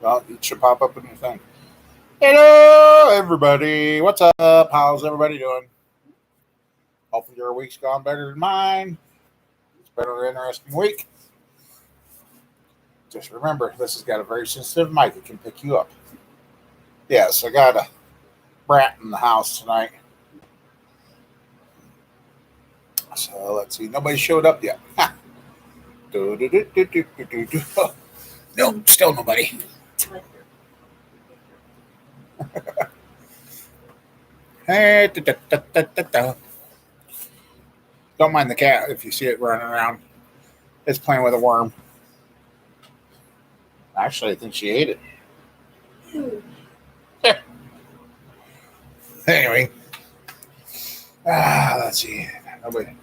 Well, it should pop up in your thing. Hello, everybody. What's up? How's everybody doing? Hopefully your week's gone better than mine. It's been an interesting week. Just remember, this has got a very sensitive mic that can pick you up. Yes, I got a brat in the house tonight. So let's see. Nobody showed up yet. No, still nobody. Don't mind the cat if you see it running around. It's playing with a worm. Actually, I think she ate it. Anyway, let's see. Nobody.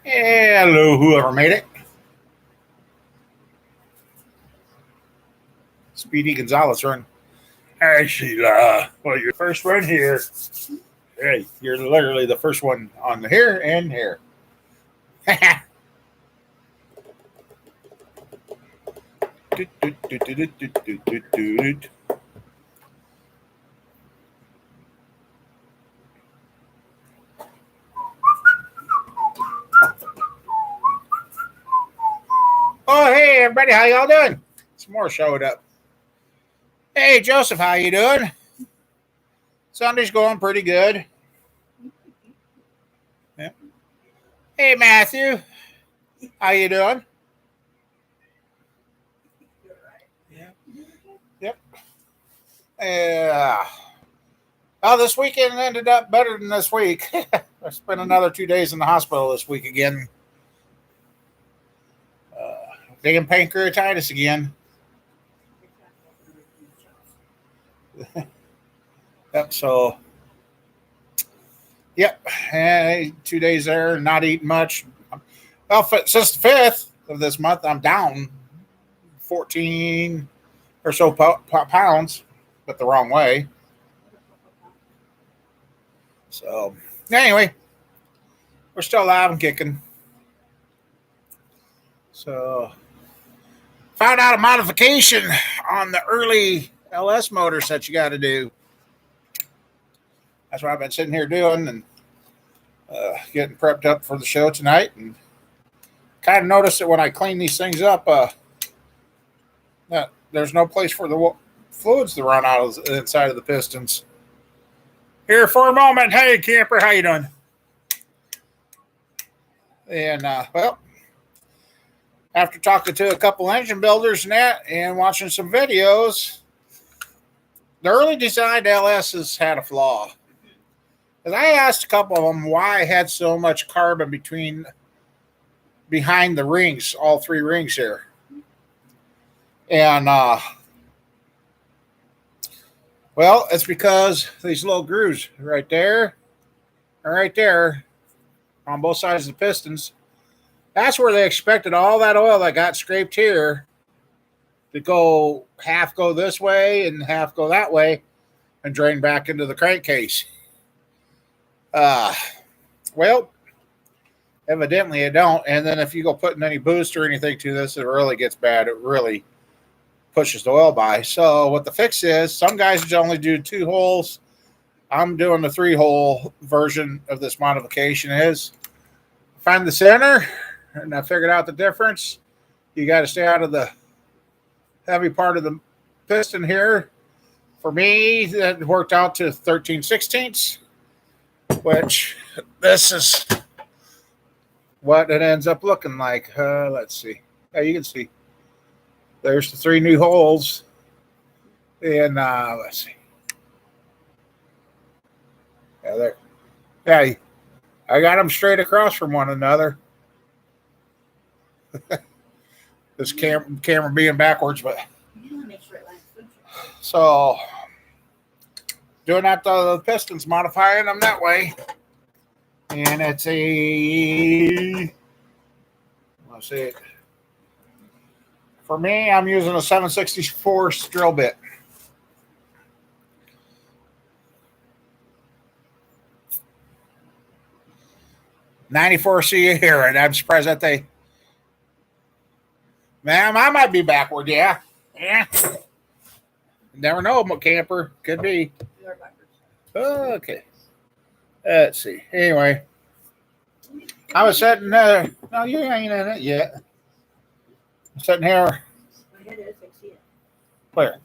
Hello, whoever made it. Speedy Gonzalez run. Hey, Sheila. Well, you're the first one here. Hey, you're literally the first one on here and here. Oh, hey, everybody. How y'all doing? Some more showed up. Hey, Joseph. How you doing? Sunday's going pretty good. Yeah. Hey, Matthew. How you doing? Yeah. Yep. Yeah. Well, this weekend ended up better than this week. I spent another 2 days in the hospital this week again. Damn pancreatitis again. Yep. So, yep. 2 days there, not eating much. Well, since the 5th of this month, I'm down 14 or so pounds, but the wrong way. So, anyway, we're still alive and kicking. So, found out a modification on the early LS motors that you got to do. That's what I've been sitting here doing and getting prepped up for the show tonight. And kind of noticed that when I clean these things up, that there's no place for the fluids to run out of the inside of the pistons. Here for a moment. Hey, camper, how you doing? And, well, after talking to a couple engine builders and that and watching some videos, the early designed LSs had a flaw. And I asked a couple of them why I had so much carbon behind the rings, all three rings here. And, well, it's because these little grooves right there and right there on both sides of the pistons, that's where they expected all that oil that got scraped here to go half go this way and half go that way and drain back into the crankcase. Well, evidently it don't. And then if you go putting any boost or anything to this, it really gets bad. It really pushes the oil by. So what the fix is, some guys only do 2 holes. I'm doing the 3-hole version of this modification. Is find the center, and I figured out the difference. You got to stay out of the heavy part of the piston here. For me, that worked out to 13/16, which this is what it ends up looking like. Let's see. Yeah, you can see. There's the 3 new holes. And let's see. Yeah, there. Yeah, I got them straight across from one another. This camera being backwards, but so doing that the pistons, modifying them that way, and it's a let's see it. For me, I'm using a 764 drill bit. '94 Sierra, and I'm surprised that they Ma'am, I might be backward, yeah. Yeah. Never know, camper. Could be. Okay. Let's see. Anyway, I was sitting there. No, you ain't in it yet. I'm sitting here. Where?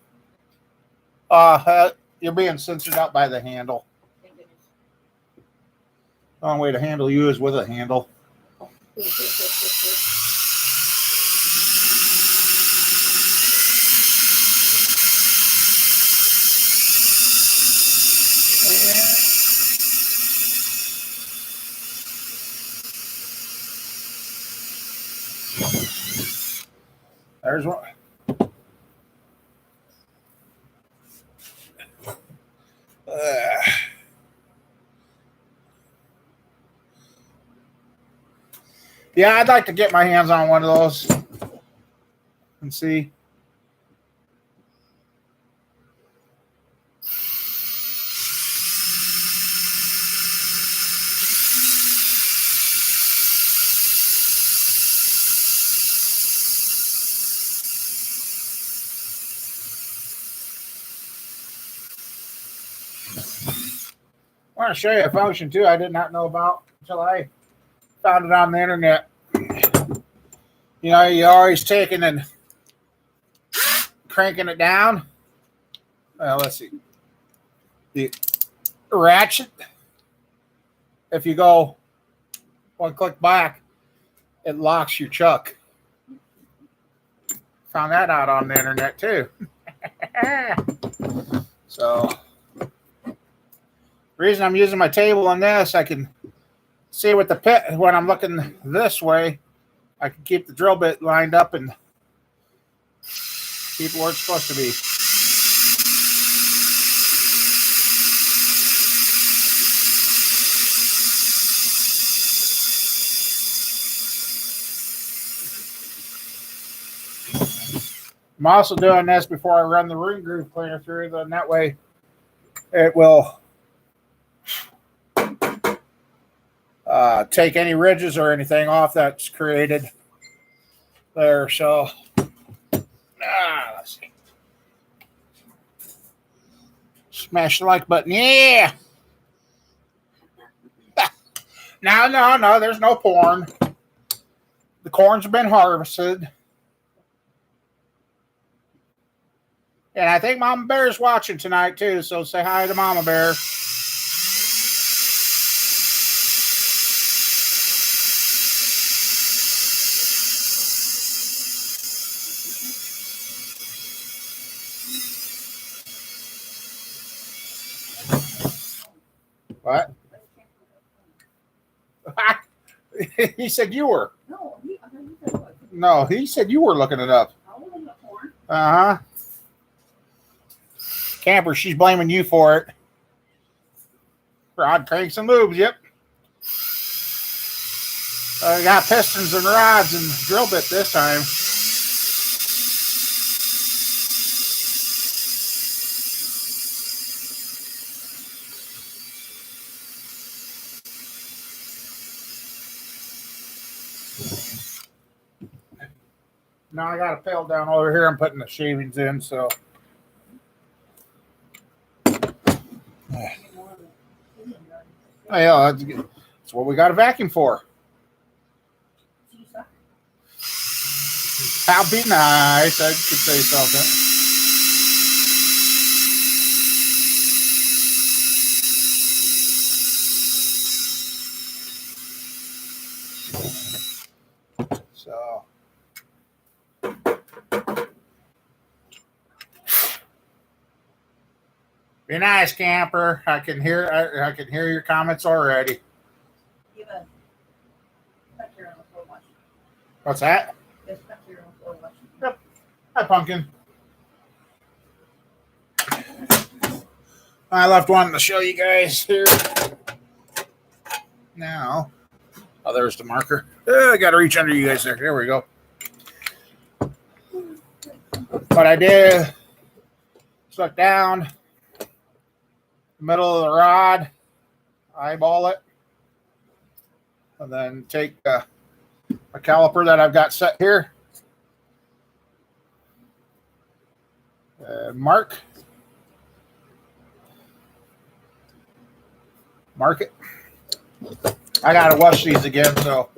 You're being censored out by the handle. The only way to handle you is with a handle. There's one. Yeah, I'd like to get my hands on one of those and see. I want to show you a function too I did not know about until I found it on the internet. You know, you're always taking and cranking it down. Well, let's see. The ratchet, if you go one click back, it locks your chuck. Found that out on the internet too. So, the reason I'm using my table on this, I can see with the pit when I'm looking this way. I can keep the drill bit lined up and keep it where it's supposed to be. I'm also doing this before I run the ring groove cleaner through, then that way it will take any ridges or anything off that's created there. So, let's see. Smash the like button. Yeah. No. There's no porn. The corns have been harvested. And I think Mama Bear's watching tonight too, so say hi to Mama Bear. What? He said you were. No, he said you were looking it up. Uh-huh. Camper, she's blaming you for it. Rod cranks and lubes, yep. I got pistons and rods and drill bit this time. Now I got a pail down over here. I'm putting the shavings in, so. Oh, yeah, that's what we got a vacuum for. That'd be nice. I could say something. So. Be nice, camper. I can hear your comments already. What's that? Yep. Hi, Pumpkin. I left one to show you guys here. Now, oh, there's the marker. I got to reach under you guys there. There we go. What I did, stuck down the middle of the rod, eyeball it, and then take a caliper that I've got set here, Mark it. I gotta wash these again, so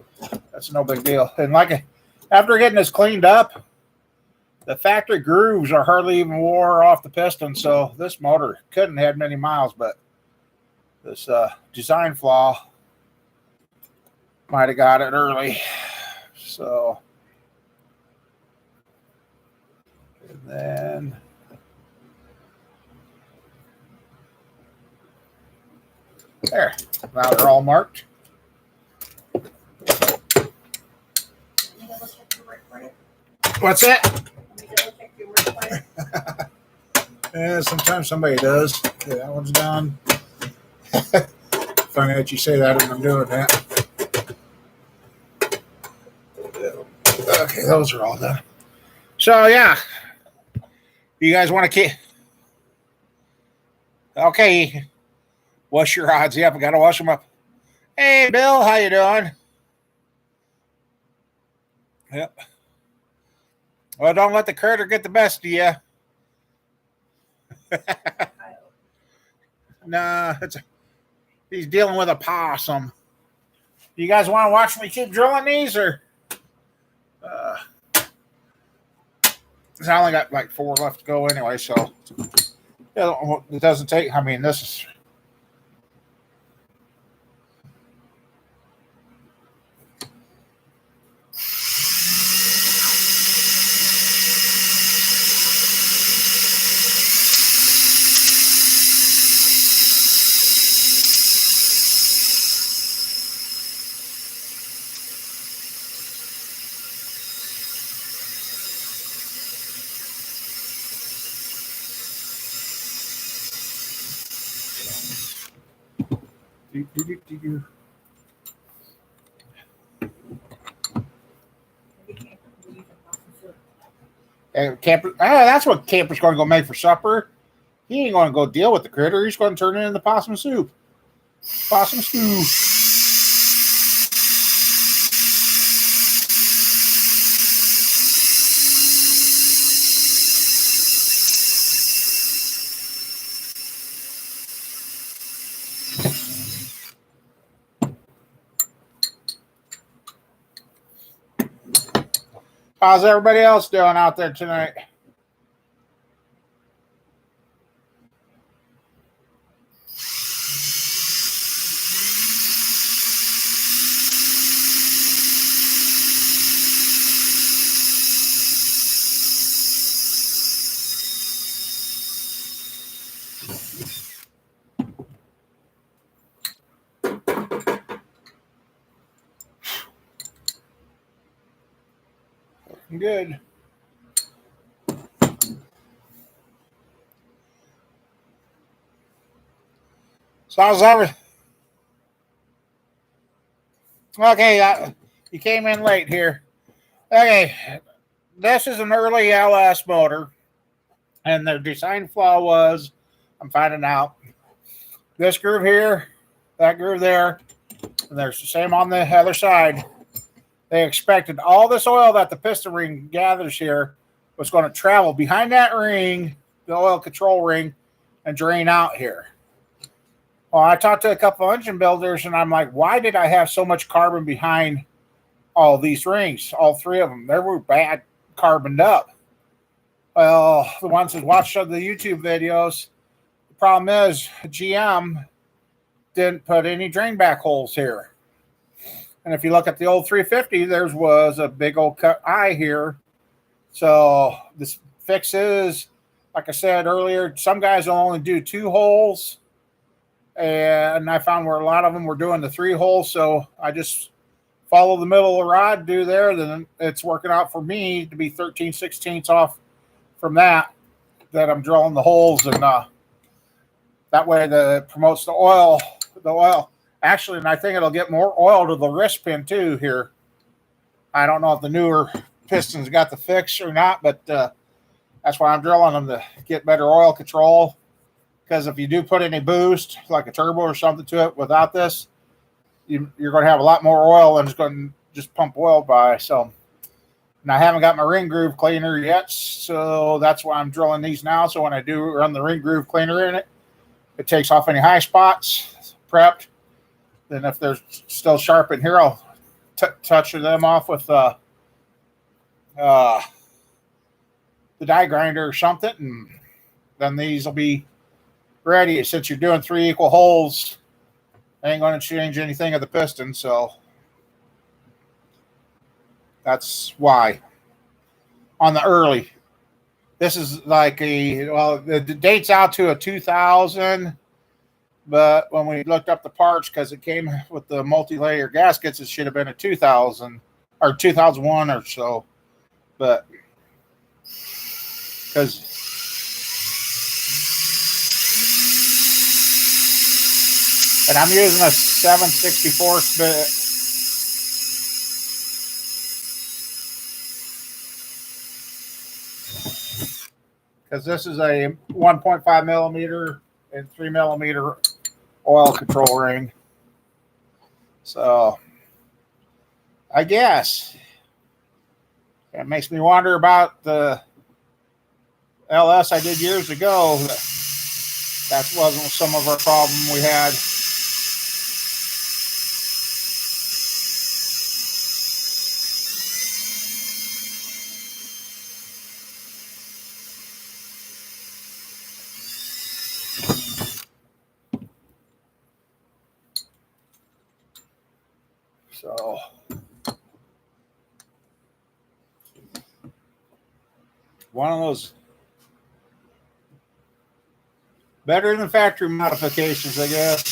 that's no big deal. And like after getting this cleaned up, the factory grooves are hardly even wore off the piston, so this motor couldn't have many miles, but this design flaw might have got it early. So, and then there. Now they're all marked. What's that? Yeah, sometimes somebody does. Okay, that one's done. Funny that you say that when I'm doing that. Okay, those are all done. So yeah, you guys want to keep? Okay, wash your odds. Yep, I gotta wash them up. Hey, Bill, how you doing? Yep. Well, don't let the critter get the best of you. Nah, he's dealing with a possum. You guys want to watch me keep drilling these, or? I only got like 4 left to go anyway, so it doesn't take. I mean, this is. And Camper, that's what Camper's going to go make for supper. He ain't going to go deal with the critter. He's going to turn it into possum soup. Possum stew. How's everybody else doing out there tonight? Good. So how's everything? Okay, you came in late here. Okay, this is an early LS motor, and the design flaw was, I'm finding out, this groove here, that groove there, and there's the same on the other side. They expected all this oil that the piston ring gathers here was going to travel behind that ring, the oil control ring, and drain out here. Well, I talked to a couple of engine builders, and I'm like, why did I have so much carbon behind all these rings? All 3 of them. They were bad carboned up. Well, the ones that watched the YouTube videos, the problem is GM didn't put any drain back holes here. And if you look at the old 350, there was a big old cut eye here. So this fix is, like I said earlier, some guys will only do 2 holes. And I found where a lot of them were doing the 3 holes. So I just follow the middle of the rod, do there. Then it's working out for me to be 13/16 off from that I'm drilling the holes. And that way that promotes the oil. Actually, and I think it'll get more oil to the wrist pin too here. I don't know if the newer pistons got the fix or not, but that's why I'm drilling them, to get better oil control. Because if you do put any boost, like a turbo or something to it without this, you're going to have a lot more oil than it's going to just pump oil by. So And I haven't got my ring groove cleaner yet, so that's why I'm drilling these now. So when I do run the ring groove cleaner in it, it takes off any high spots, prepped. Then if they're still sharp in here, I'll touch them off with the die grinder or something, and then these will be ready. Since you're doing 3 equal holes, I ain't going to change anything of the piston, so that's why. On the early, this is like the date's out to a 2000, but when we looked up the parts, because it came with the multi-layer gaskets, it should have been a 2000 or 2001 or so, but because and I'm using a 7/64 bit. Because this is a 1.5 millimeter and 3 millimeter oil control ring. So I guess it makes me wonder about the LS I did years ago. That wasn't some of our problem we had. So one of those better than factory modifications, I guess.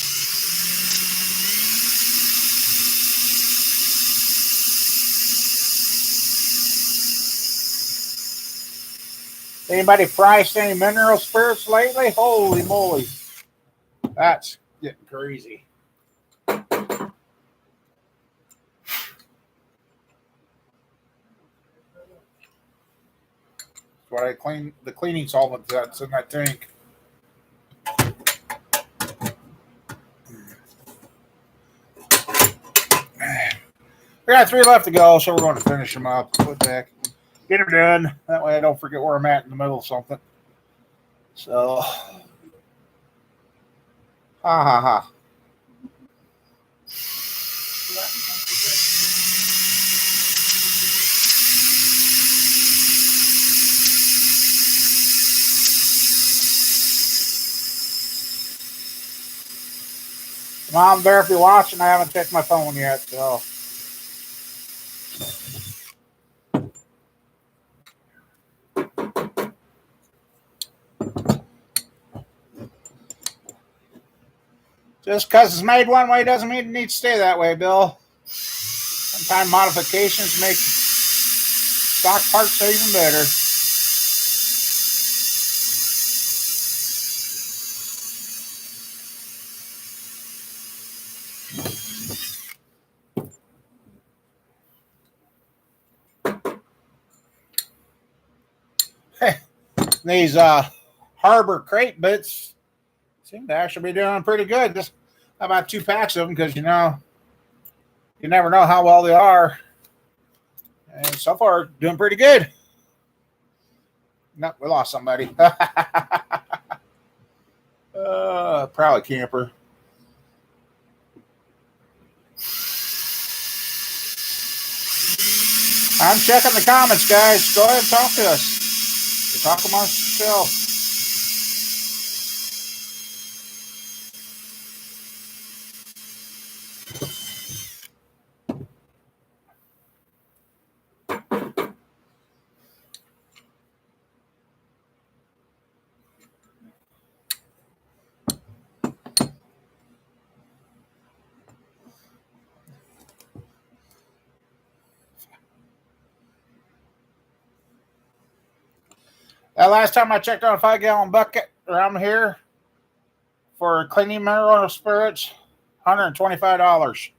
Anybody priced any mineral spirits lately? Holy moly. That's getting crazy. What I clean the cleaning solvent that's in that tank. We got 3 left to go, so we're going to finish them up. Put back, get them done. That way I don't forget where I'm at in the middle of something. So, ha ha ha. Mom, Bear, if you're watching, I haven't checked my phone yet, so. Just because it's made one way doesn't mean it needs to stay that way, Bill. Sometimes modifications make stock parts even better. These Harbor crate bits seem to actually be doing pretty good. Just about 2 packs of them because, you never know how well they are. And so far, doing pretty good. No, we lost somebody. Probably camper. I'm checking the comments, guys. Go ahead and talk to us. Talk amongst yourself. That last time I checked on a 5-gallon bucket around here for cleaning mineral spirits, $125.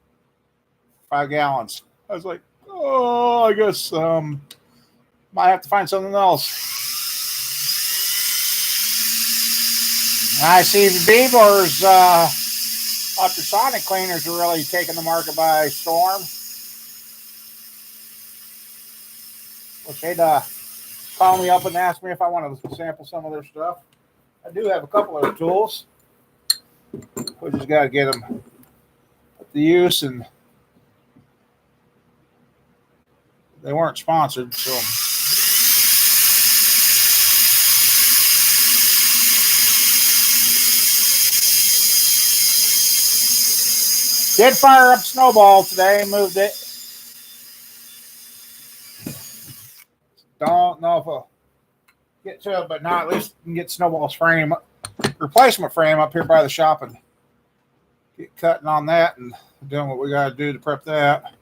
5 gallons. I was like, oh, I guess might have to find something else. I see Beaver's ultrasonic cleaners are really taking the market by storm. Which they'd call me up and ask me if I wanted to sample some of their stuff. I do have a couple of their tools. We just got to get them to use, and they weren't sponsored, so. Did fire up Snowball today, moved it. Don't know if I'll get to it, but now at least we can get Snowball's frame, replacement frame up here by the shop and get cutting on that and doing what we got to do to prep that.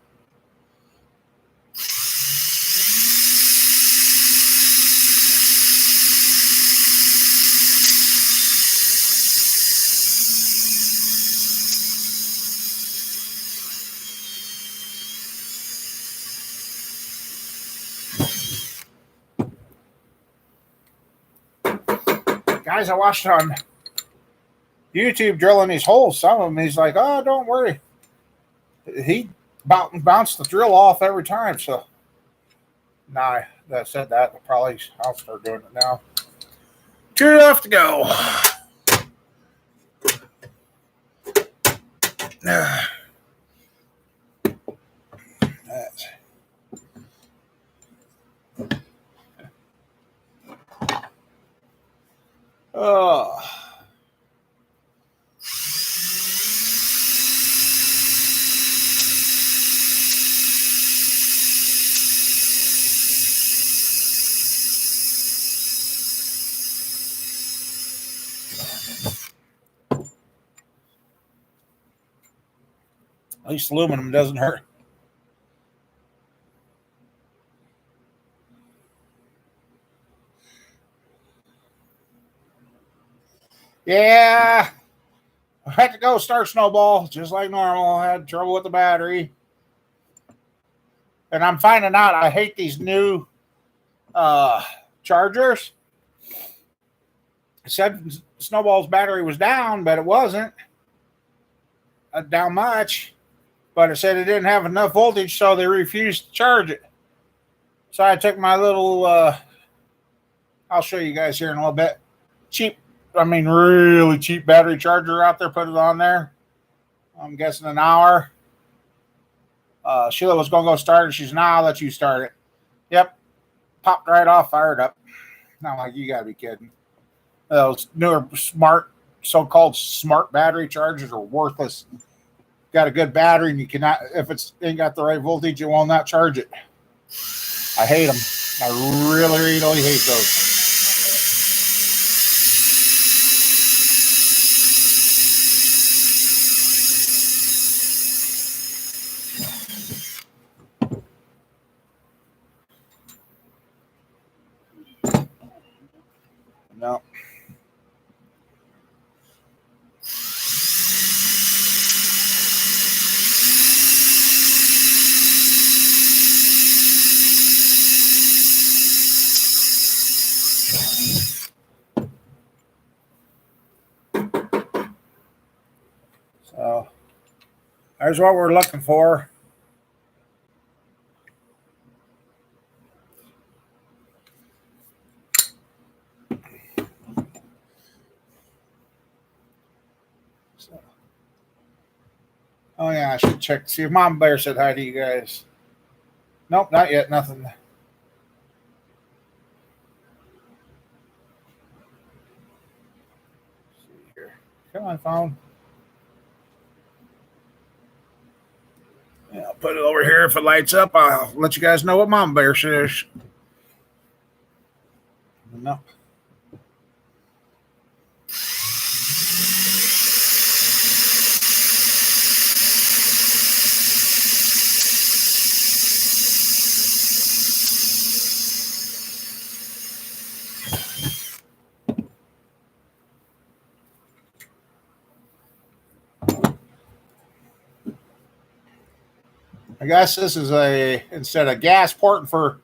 Guys I watched on YouTube drilling these holes, some of them, he's like, oh, don't worry. He bounced the drill off every time. So, nah, that said that, probably I'll start doing it now. 2 left to go. Oh. At least aluminum doesn't hurt. Yeah, I had to go start Snowball just like normal. I had trouble with the battery. And I'm finding out I hate these new chargers. It said Snowball's battery was down, but it wasn't down much. But it said it didn't have enough voltage, so they refused to charge it. So I took my little, I'll show you guys here in a little bit, really cheap battery charger out there, put it on there. I'm guessing an hour. Sheila was going to go start it. She's, nah, I'll let you start it. Yep. Popped right off, fired up. Not like, you got to be kidding. Those newer so-called smart battery chargers are worthless. Got a good battery, and you cannot, if it's ain't got the right voltage, you will not charge it. I hate them. I really, really hate those. No. So there's what we're looking for. Oh yeah, I should check. See if Mom Bear said hi to you guys. Nope, not yet. Nothing. Let's see here. Come on, phone. Yeah, I'll put it over here. If it lights up, I'll let you guys know what Mom Bear says. No. I guess this is instead of gas porting for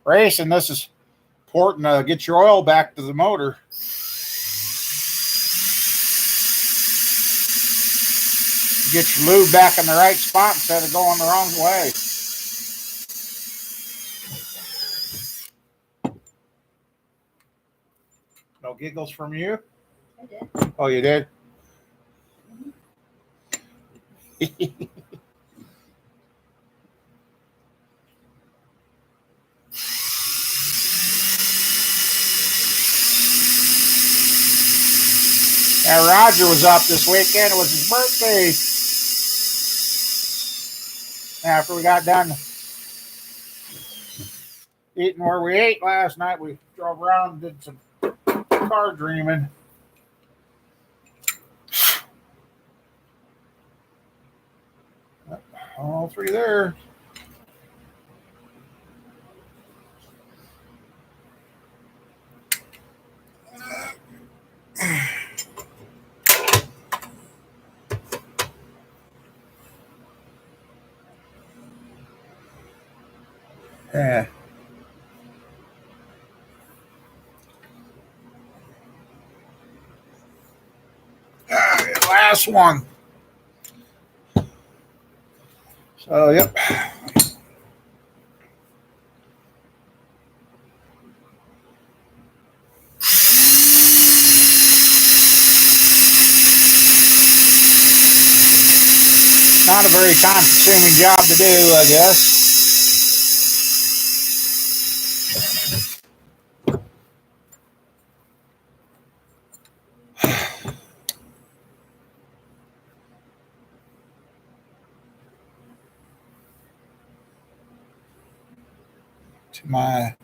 racing, this is porting to get your oil back to the motor. Get your lube back in the right spot instead of going the wrong way. No giggles from you? I did. Oh, you did? Yeah, Roger was up this weekend. It was his birthday. After we got done eating where we ate last night, we drove around and did some car dreaming. All three there. Yeah. Last one. So, yep. Not a very time-consuming job to do, I guess. To my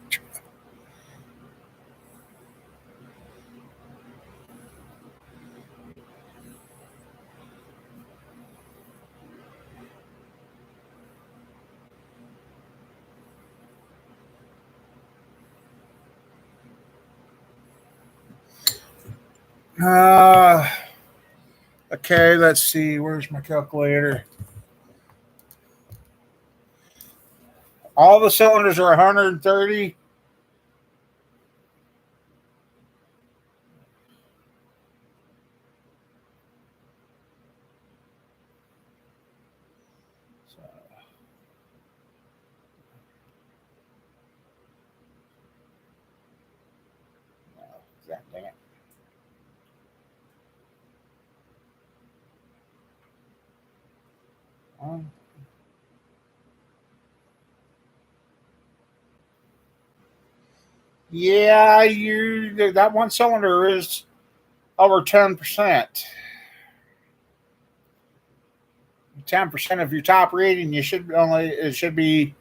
okay, let's see. Where's my calculator? All the cylinders are 130. So, dang it. Yeah, that one cylinder is over 10%. 10% of your top reading, it should be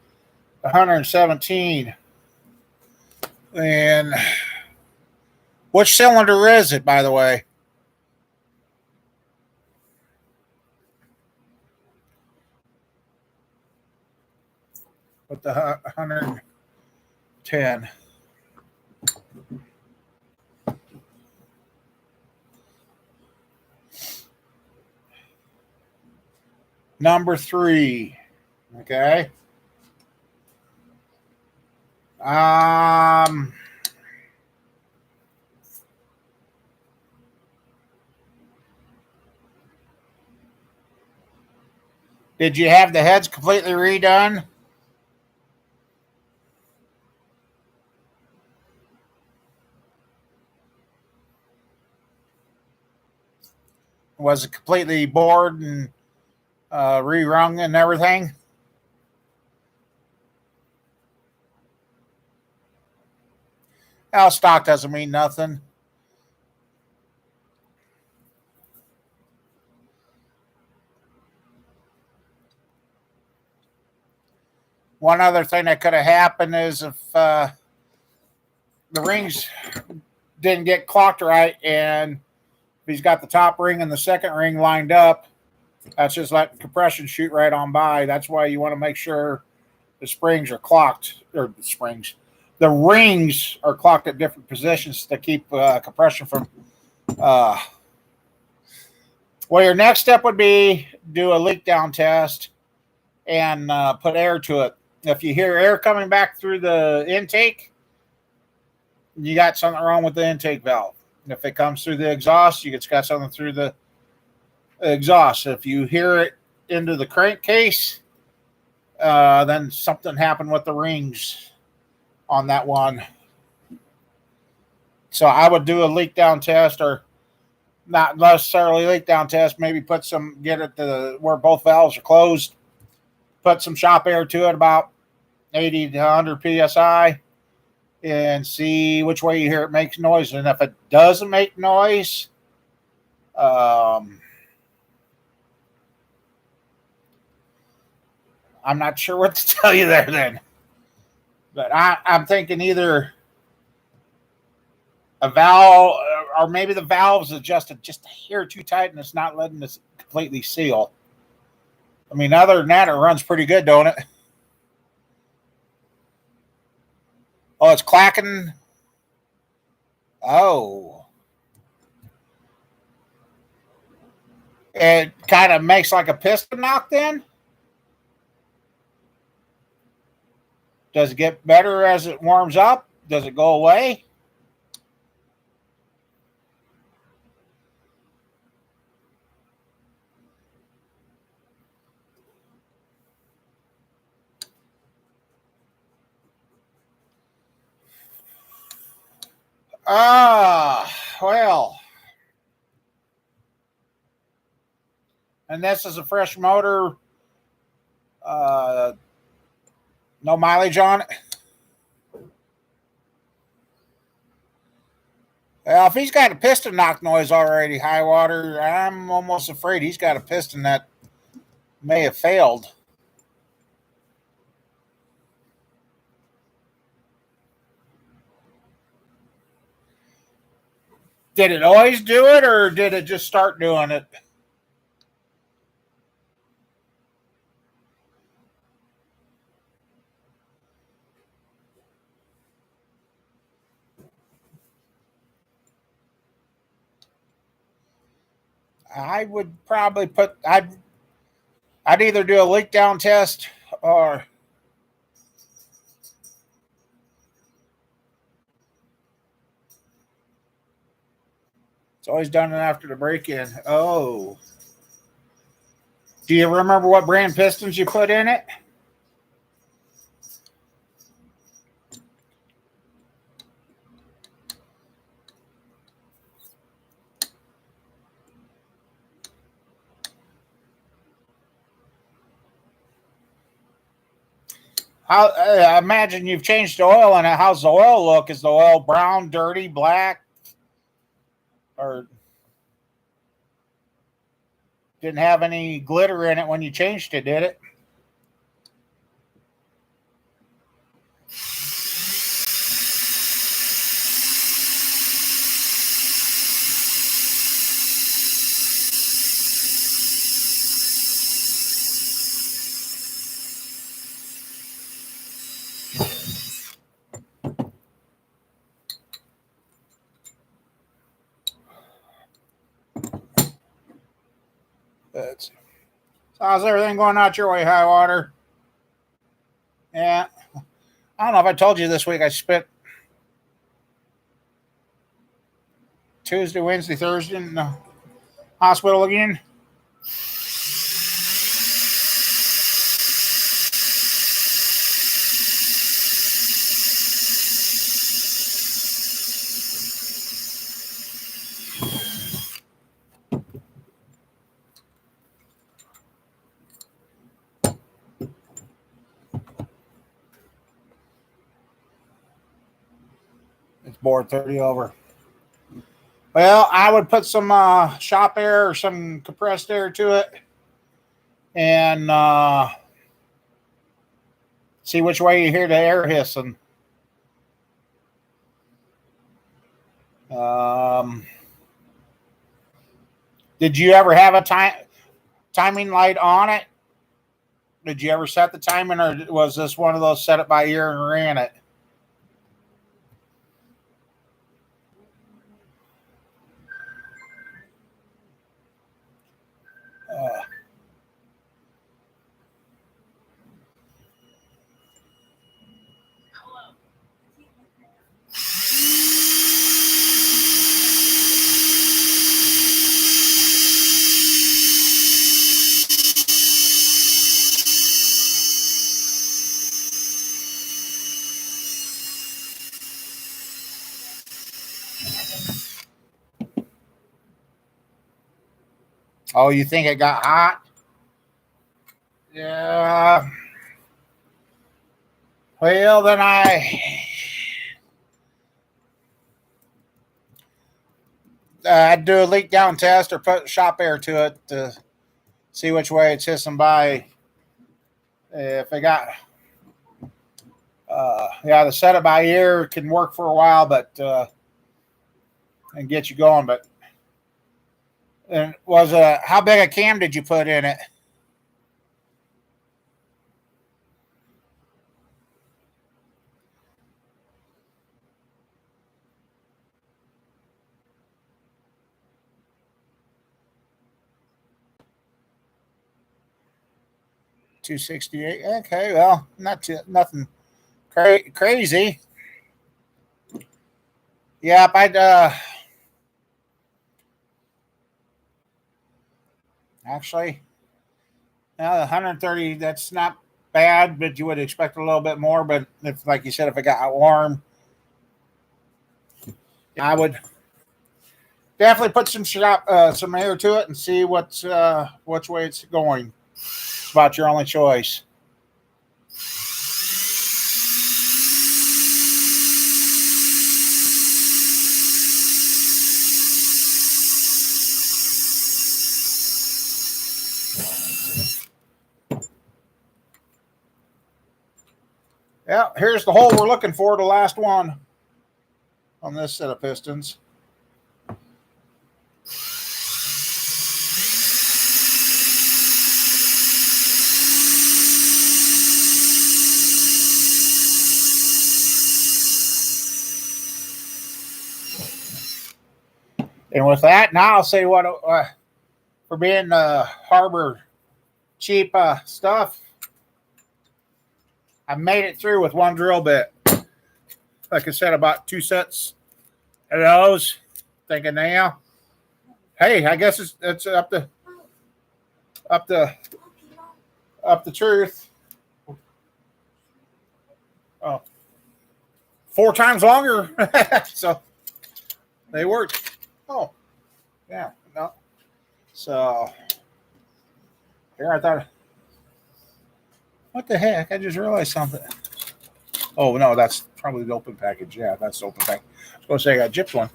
117. And which cylinder is it, by the way? With the 110. Number 3. Okay. Did you have the heads completely redone? Was it completely bored and rerung and everything? Well, stock doesn't mean nothing. One other thing that could have happened is if the rings didn't get clocked right, and if he's got the top ring and the second ring lined up, that's just letting compression shoot right on by. That's why you want to make sure the springs are clocked, or the rings are clocked at different positions to keep compression from. Well, your next step would be do a leak down test and put air to it. If you hear air coming back through the intake, you got something wrong with the intake valve. If it comes through the exhaust, you got something through the exhaust. If you hear it into the crankcase, then something happened with the rings on that one. So I would do a leak down test, or not necessarily leak down test. Maybe get it to where both valves are closed. Put some shop air to it, about 80 to 100 psi, and see which way you hear it makes noise. And if it doesn't make noise, I'm not sure what to tell you there then. But I'm thinking either a valve, or maybe the valve's adjusted just a hair too tight and it's not letting this completely seal. I mean, other than that, it runs pretty good, don't it? Oh, it's clacking. Oh. It kind of makes like a piston knock then? Does it get better as it warms up? Does it go away? Well. And this is a fresh motor. No mileage on it. Well, if he's got a piston knock noise already, high water, I'm almost afraid he's got a piston that may have failed. Did it always do it, or did it just start doing it? I would probably I'd either do a leak down test, or it's always done it after the break in. Oh. Do you remember what brand pistons you put in it? I imagine you've changed the oil in it. How's the oil look? Is the oil brown, dirty, black, or didn't have any glitter in it when you changed it, did it? So how's everything going out your way, high water? Yeah. I don't know if I told you this week I spent Tuesday, Wednesday, Thursday in the hospital again. It's board 30 over. Well, I would put some shop air or some compressed air to it, and see which way you hear the air hissing. Did you ever have a timing light on it? Did you ever set the timing, or was this one of those set it by ear and ran it? Oh, you think it got hot? Yeah. Well, then I'd do a leak down test or put shop air to it to see which way it's hissing by. If it got, the set it by ear can work for a while, but and get you going. But and how big a cam did you put in it? $268. Okay, well, nothing crazy. Yep, I'd actually, 130. That's not bad, but you would expect a little bit more. But if, like you said, if it got warm, I would definitely put some air to it and see which way it's going. It's about your only choice. Yeah, here's the hole we're looking for, the last one on this set of pistons. And with that, now I'll say what for being Harbor cheap stuff, I made it through with one drill bit. Like I said, about 2 sets of those. Thinking now, hey, I guess it's up the truth. Oh, 4 times longer. So they worked. Oh, yeah, no. So here I thought, what the heck? I just realized something. Oh no, that's probably the open package. Yeah, that's the open package. I was going to say I got gypped one.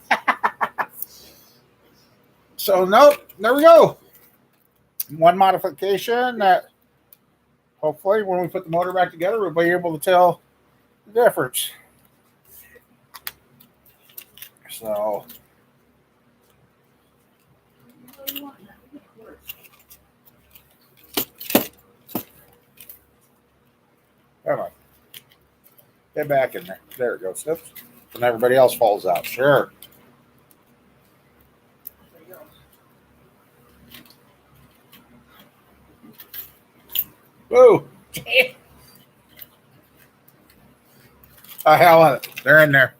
So nope, there we go. One modification that hopefully when we put the motor back together, we'll be able to tell the difference. So come on. Get back in there. There it goes. Oops. And everybody else falls out. Sure. Whoa. Oh, hell of it. They're in there.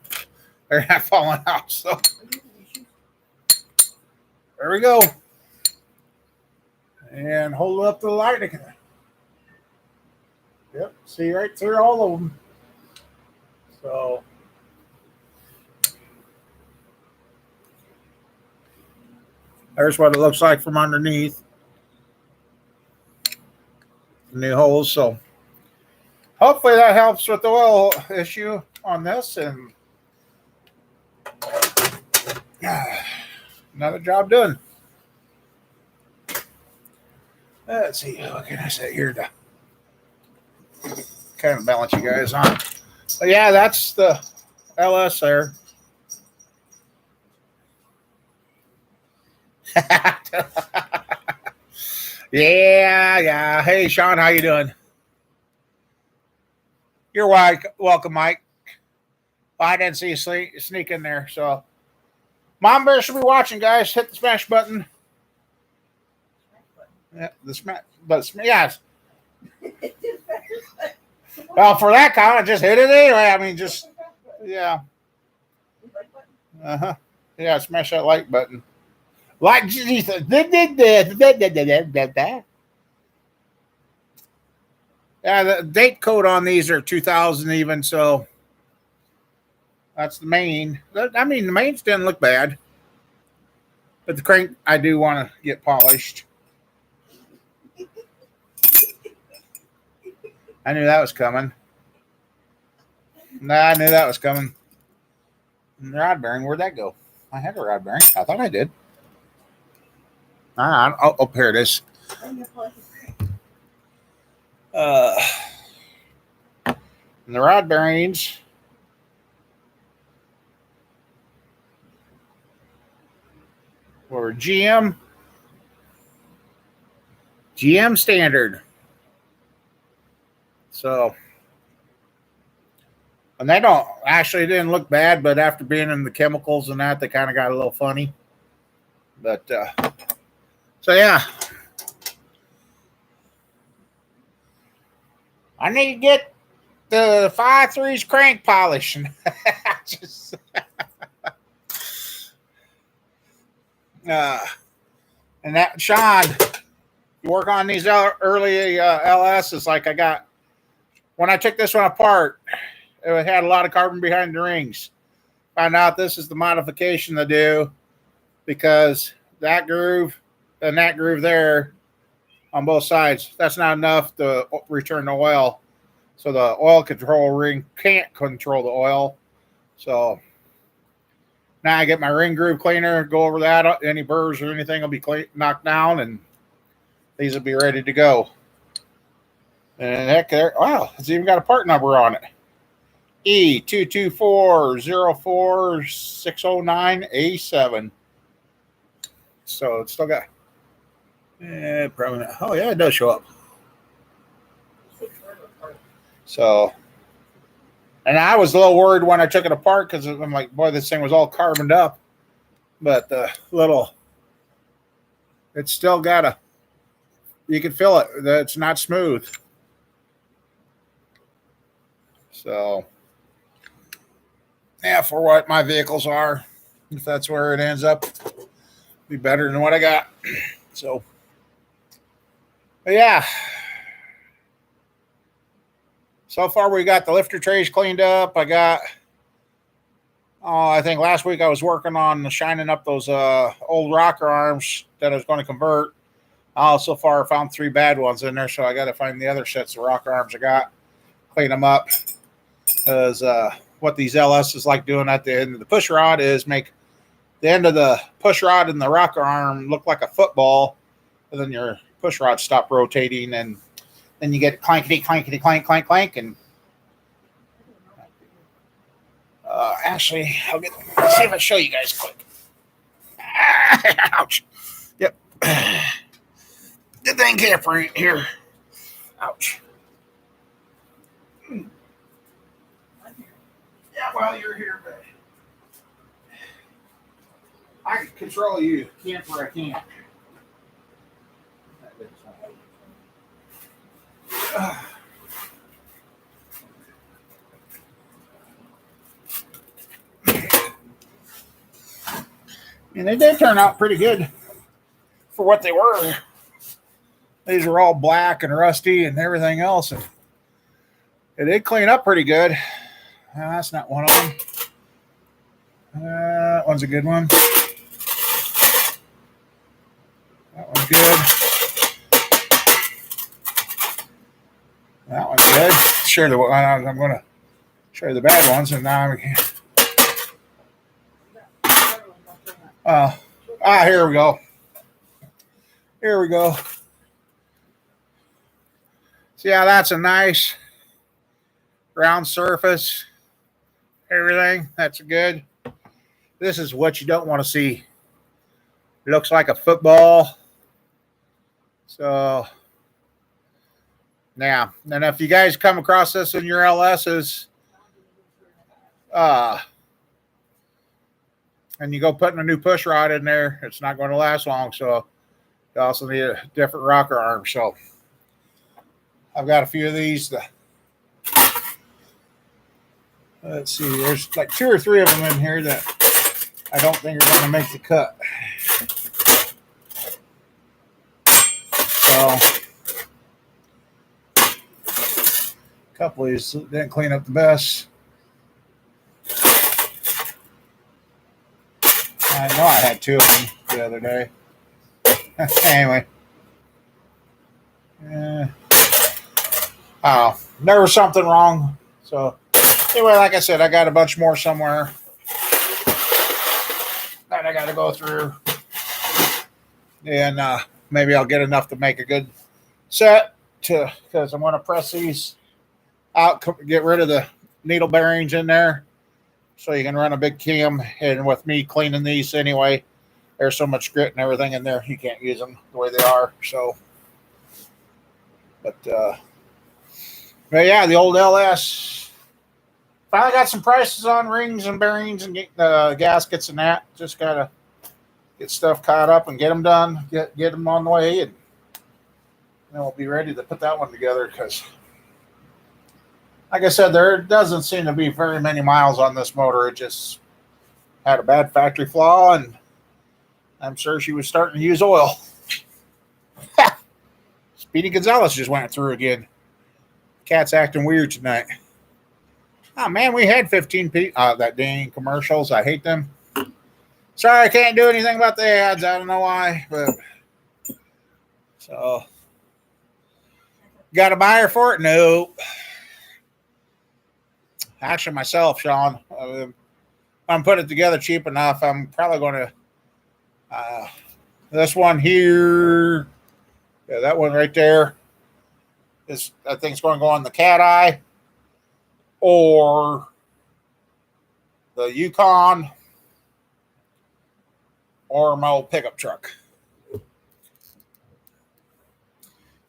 They're not falling out. So there we go. And hold up the light again. Yep. See right through all of them. So there's what it looks like from underneath. The new holes. So hopefully that helps with the oil issue on this. And another job done. Let's see. What can I say here to kind of balance you guys on? But yeah, that's the LS there. Yeah. Hey, Sean, how you doing? You're welcome, Mike. Well, I didn't see you sneak in there. So, Mom Bear should be watching, guys. Hit the smash button. Yeah, the smash, but yes. Well, for that kind, I just hit it anyway. I mean, just yeah. Yeah, smash that like button. Like Jesus. Yeah, the date code on these are 2000 even. So That's the main. I mean, the mains didn't look bad, but the crank I do want to get polished. I knew that was coming. I knew that was coming. And the rod bearing, where'd that go? I had a rod bearing. I thought I did. Oh, here it is. And the rod bearings were GM standard. So, and they don't actually didn't look bad, but after being in the chemicals and that, they kind of got a little funny. But so yeah, I need to get the 5.3's crank polish. Just, and that Sean, you work on these early LSs like I got. When I took this one apart, it had a lot of carbon behind the rings. Found out this is the modification to do because that groove and that groove there on both sides, that's not enough to return the oil. So the oil control ring can't control the oil. So now I get my ring groove cleaner, go over that. Any burrs or anything will be knocked down, and these will be ready to go. And heck, wow, it's even got a part number on it. E22404609A7. So it's still got. Probably not. Oh yeah, it does show up. So, and I was a little worried when I took it apart because I'm like, boy, this thing was all carboned up. But the little, it's still got a. You can feel it. It's not smooth. So, yeah, for what my vehicles are, if that's where it ends up, be better than what I got. So, but yeah. So far, we got the lifter trays cleaned up. I got, I think last week I was working on shining up those old rocker arms that I was going to convert. So far, I found 3 bad ones in there, so I got to find the other sets of rocker arms I got, clean them up. Because what these LSs like doing at the end of the push rod is make the end of the push rod and the rocker arm look like a football, and then your push rod stop rotating, and then you get clankety, clankety, clank, clank, clank, and actually, I'll see if I show you guys quick. Ouch. Yep. Good thing camper here. Ouch. Yeah, well, you're here, but I can control you. Camper, I can't. And they did turn out pretty good for what they were. These are all black and rusty and everything else. And it did clean up pretty good. That's not one of them. That one's a good one. That one's good. That one's good. Sure, I'm going to show you the bad ones, and now I'm. Here we go. Here we go. See how that's a nice round surface. Everything that's good. This is what you don't want to see. It looks like a football. So now, and if you guys come across this in your LSs, and you go putting a new push rod in there, it's not going to last long. So you also need a different rocker arm. So I've got a few of these. Let's see, there's like 2 or 3 of them in here that I don't think are going to make the cut. So a couple of these didn't clean up the best. I know I had two of them the other day. Anyway. Oh, there was something wrong. So, anyway, like I said, I got a bunch more somewhere that I got to go through. And maybe I'll get enough to make a good set because I'm going to press these out, get rid of the needle bearings in there so you can run a big cam. And with me cleaning these anyway, there's so much grit and everything in there, you can't use them the way they are. So, but yeah, the old LS. Finally got some prices on rings and bearings and gaskets and that. Just got to get stuff caught up and get them done, get them on the way, and then we'll be ready to put that one together because, like I said, there doesn't seem to be very many miles on this motor. It just had a bad factory flaw, and I'm sure she was starting to use oil. Speedy Gonzalez just went through again. Cat's acting weird tonight. Oh, man, we had 15 people. That dang commercials. I hate them. Sorry, I can't do anything about the ads. I don't know why, but so got a buyer for it? No. Actually, myself, Sean. I'm putting it together cheap enough. I'm probably going to this one here. Yeah, that one right there. I think it's going to go on the Cat Eye or the Yukon or my old pickup truck.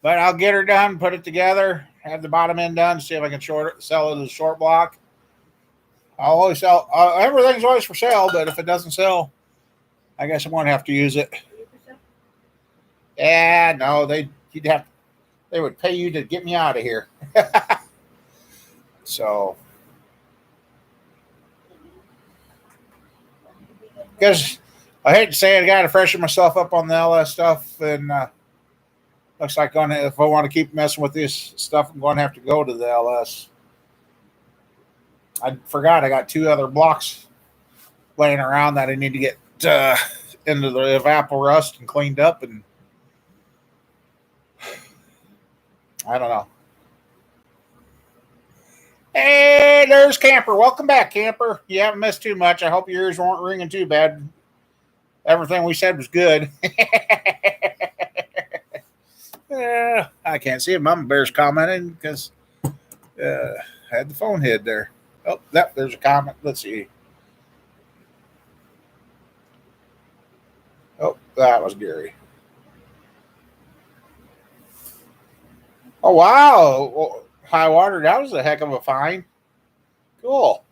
But I'll get her done, put it together, have the bottom end done, see if I can sell it as a short block. I'll always sell. Everything's always for sale, but if it doesn't sell, I guess I'm going to have to use it. Yeah, no, they would pay you to get me out of here. So, because I hate to say it, I got to freshen myself up on the LS stuff, and looks like if I want to keep messing with this stuff, I'm going to have to go to the LS. I forgot I got two other blocks laying around that I need to get into the evaporust and cleaned up, and I don't know. Hey, there's Camper. Welcome back, Camper. You haven't missed too much. I hope your ears weren't ringing too bad. Everything we said was good. I can't see it. Mama Bear's commenting because I had the phone hid there. Oh, there's a comment. Let's see. Oh, that was Gary. Oh, wow. Well, high water. That was a heck of a find. Cool.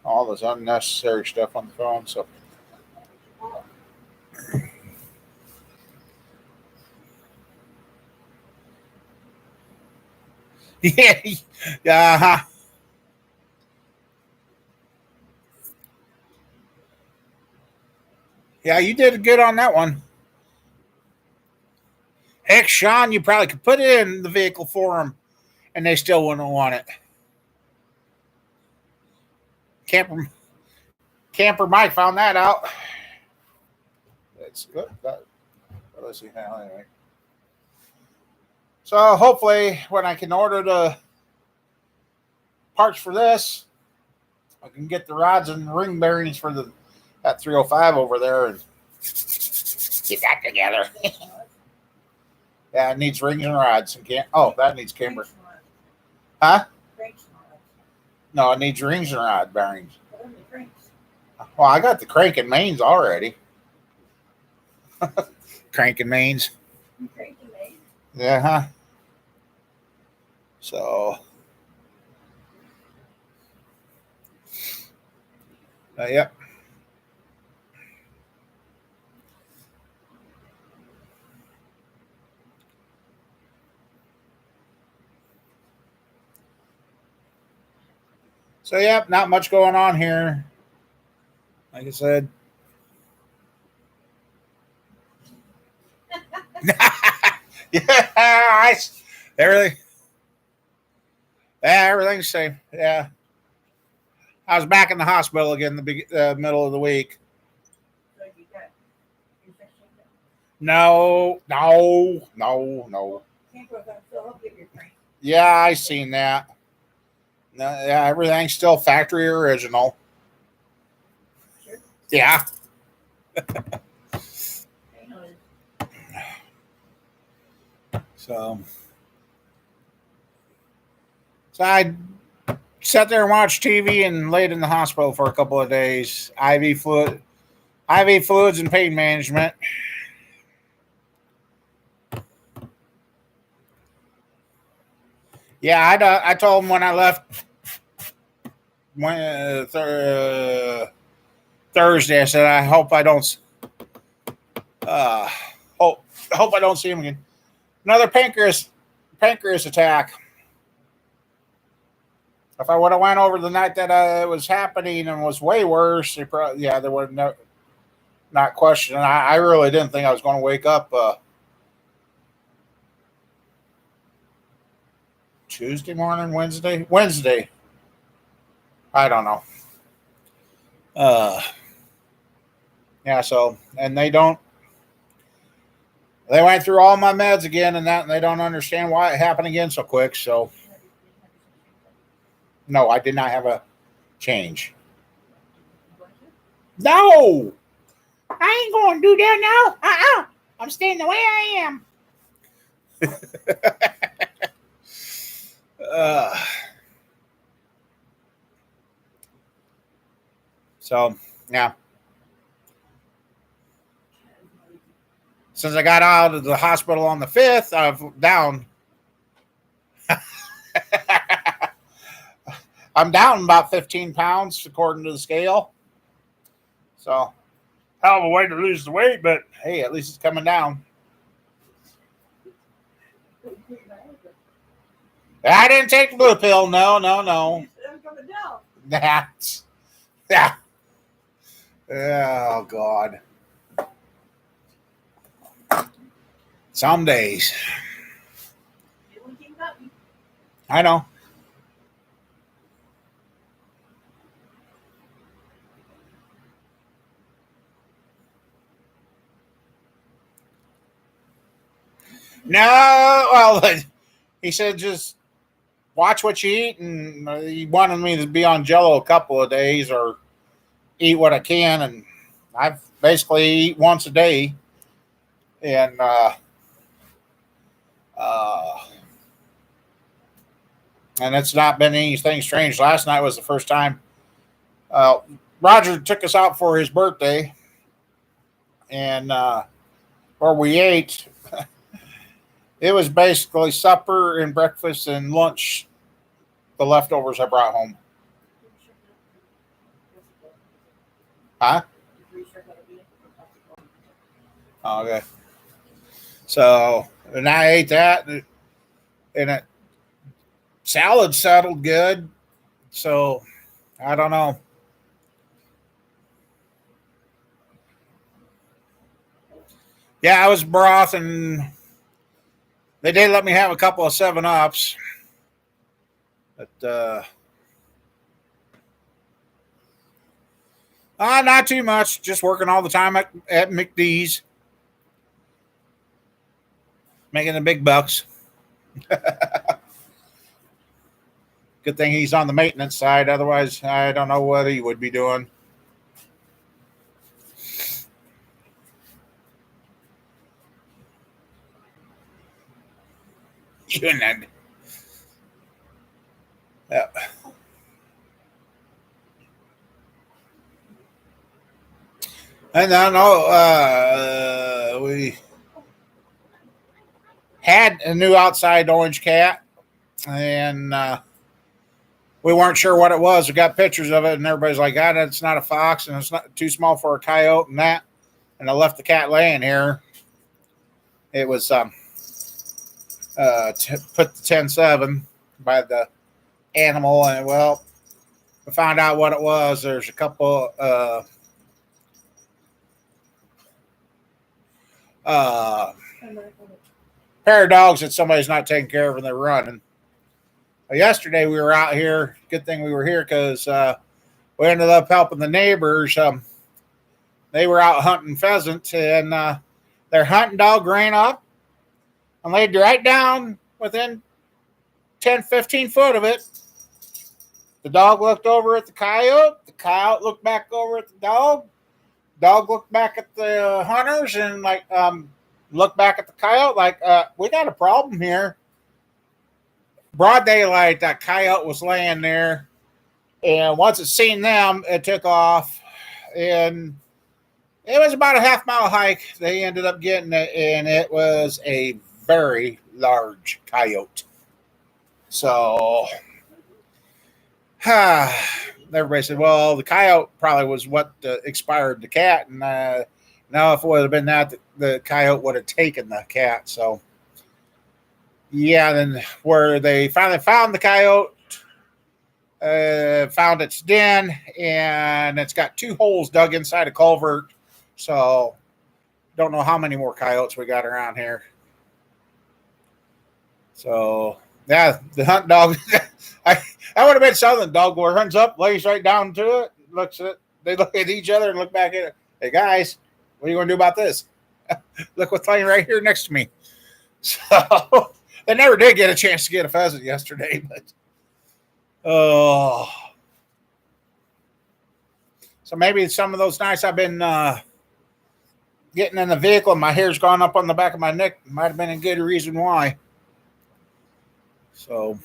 All this unnecessary stuff on the phone. So, yeah. Yeah, you did good on that one. Heck, Sean, you probably could put it in the vehicle for them, and they still wouldn't want it. Camper Mike found that out. It's good. Let's see now. Anyway, so hopefully, when I can order the parts for this, I can get the rods and ring bearings for that 305 over there and get that together. Yeah, it needs rings and rods. That needs camber. Huh? No, it needs rings and rod bearings. Well, I got the crank and mains already. Crank and mains. Yeah, huh? So, yep. So, yep, not much going on here. Like I said. Yeah, everything. Yeah, everything's same. Yeah. I was back in the hospital again the middle of the week. No. Yeah, I seen that. No, yeah, everything's still factory original. Yeah. So I sat there and watched TV and laid in the hospital for a couple of days. IV fluids and pain management. Yeah, I told him when I left Thursday. I said I hope I don't. Uh, hope I don't see him again. Another pancreas attack. If I would have went over the night that it was happening and was way worse, there would not question. I really didn't think I was going to wake up Tuesday morning, Wednesday. I don't know. Yeah. So, and they went through all my meds again and that, and they don't understand why it happened again so quick. So, no, I did not have a change. No, I ain't going to do that now. I'm staying the way I am. So, yeah. Since I got out of the hospital on the 5th, I'm down about 15 pounds according to the scale. So, hell of a way to lose the weight, but hey, at least it's coming down. I didn't take the blue pill. No. That's yeah. Oh God. Some days. I know. No, well, he said just watch what you eat, and he wanted me to be on Jello a couple of days or eat what I can, and I've basically eat once a day, and and it's not been anything strange. Last night was the first time. Roger took us out for his birthday, and where we ate. It was basically supper and breakfast and lunch, the leftovers I brought home. Huh? Okay. So, and I ate that, and it salad settled good. So, I don't know. Yeah, I was broth, and they did let me have a couple of 7-Ups. But, not too much. Just working all the time at McD's. Making the big bucks. Good thing he's on the maintenance side. Otherwise, I don't know what he would be doing. Yeah. And I know we had a new outside orange cat, and we weren't sure what it was. We got pictures of it, and everybody's like, "God, it's not a fox, and it's not too small for a coyote," and that. And I left the cat laying here. It was put the 10-7 by the animal, and well, I found out what it was. There's a couple pair of dogs that somebody's not taking care of and they're running. Yesterday we were out here. Good thing we were here because we ended up helping the neighbors. They were out hunting pheasant, and their hunting dog ran up and laid right down within 10, 15 foot of it. The dog looked over at the coyote. The coyote looked back over at the dog. Dog looked back at the hunters and looked back at the coyote like, we got a problem here. Broad daylight, that coyote was laying there. And once it seen them, it took off. And it was about a half-mile hike. They ended up getting it, and it was a very large coyote. So, everybody said, well, the coyote probably was what expired the cat. And now if it would have been that, the coyote would have taken the cat. So, yeah, then where they finally found the coyote, found its den, and it's got 2 holes dug inside a culvert. So, don't know how many more coyotes we got around here. So, yeah, the hunt dog, that would have been something. The dog runs up, lays right down to it, looks at it. They look at each other and look back at it. Hey, guys, what are you going to do about this? Look what's laying right here next to me. So, they never did get a chance to get a pheasant yesterday, but so maybe some of those nights I've been getting in the vehicle and my hair's gone up on the back of my neck. Might have been a good reason why. So,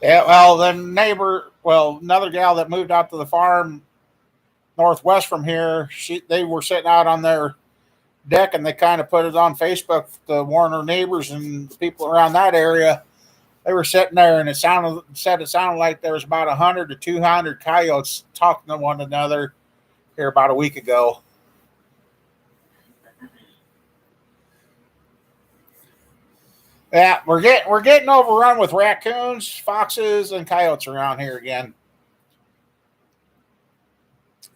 yeah, well, another gal that moved out to the farm northwest from here, they were sitting out on their deck and they kind of put it on Facebook to warn her neighbors and people around that area. They were sitting there and it sounded like there was about 100 to 200 coyotes talking to one another here about a week ago. Yeah, we're getting overrun with raccoons, foxes, and coyotes around here again.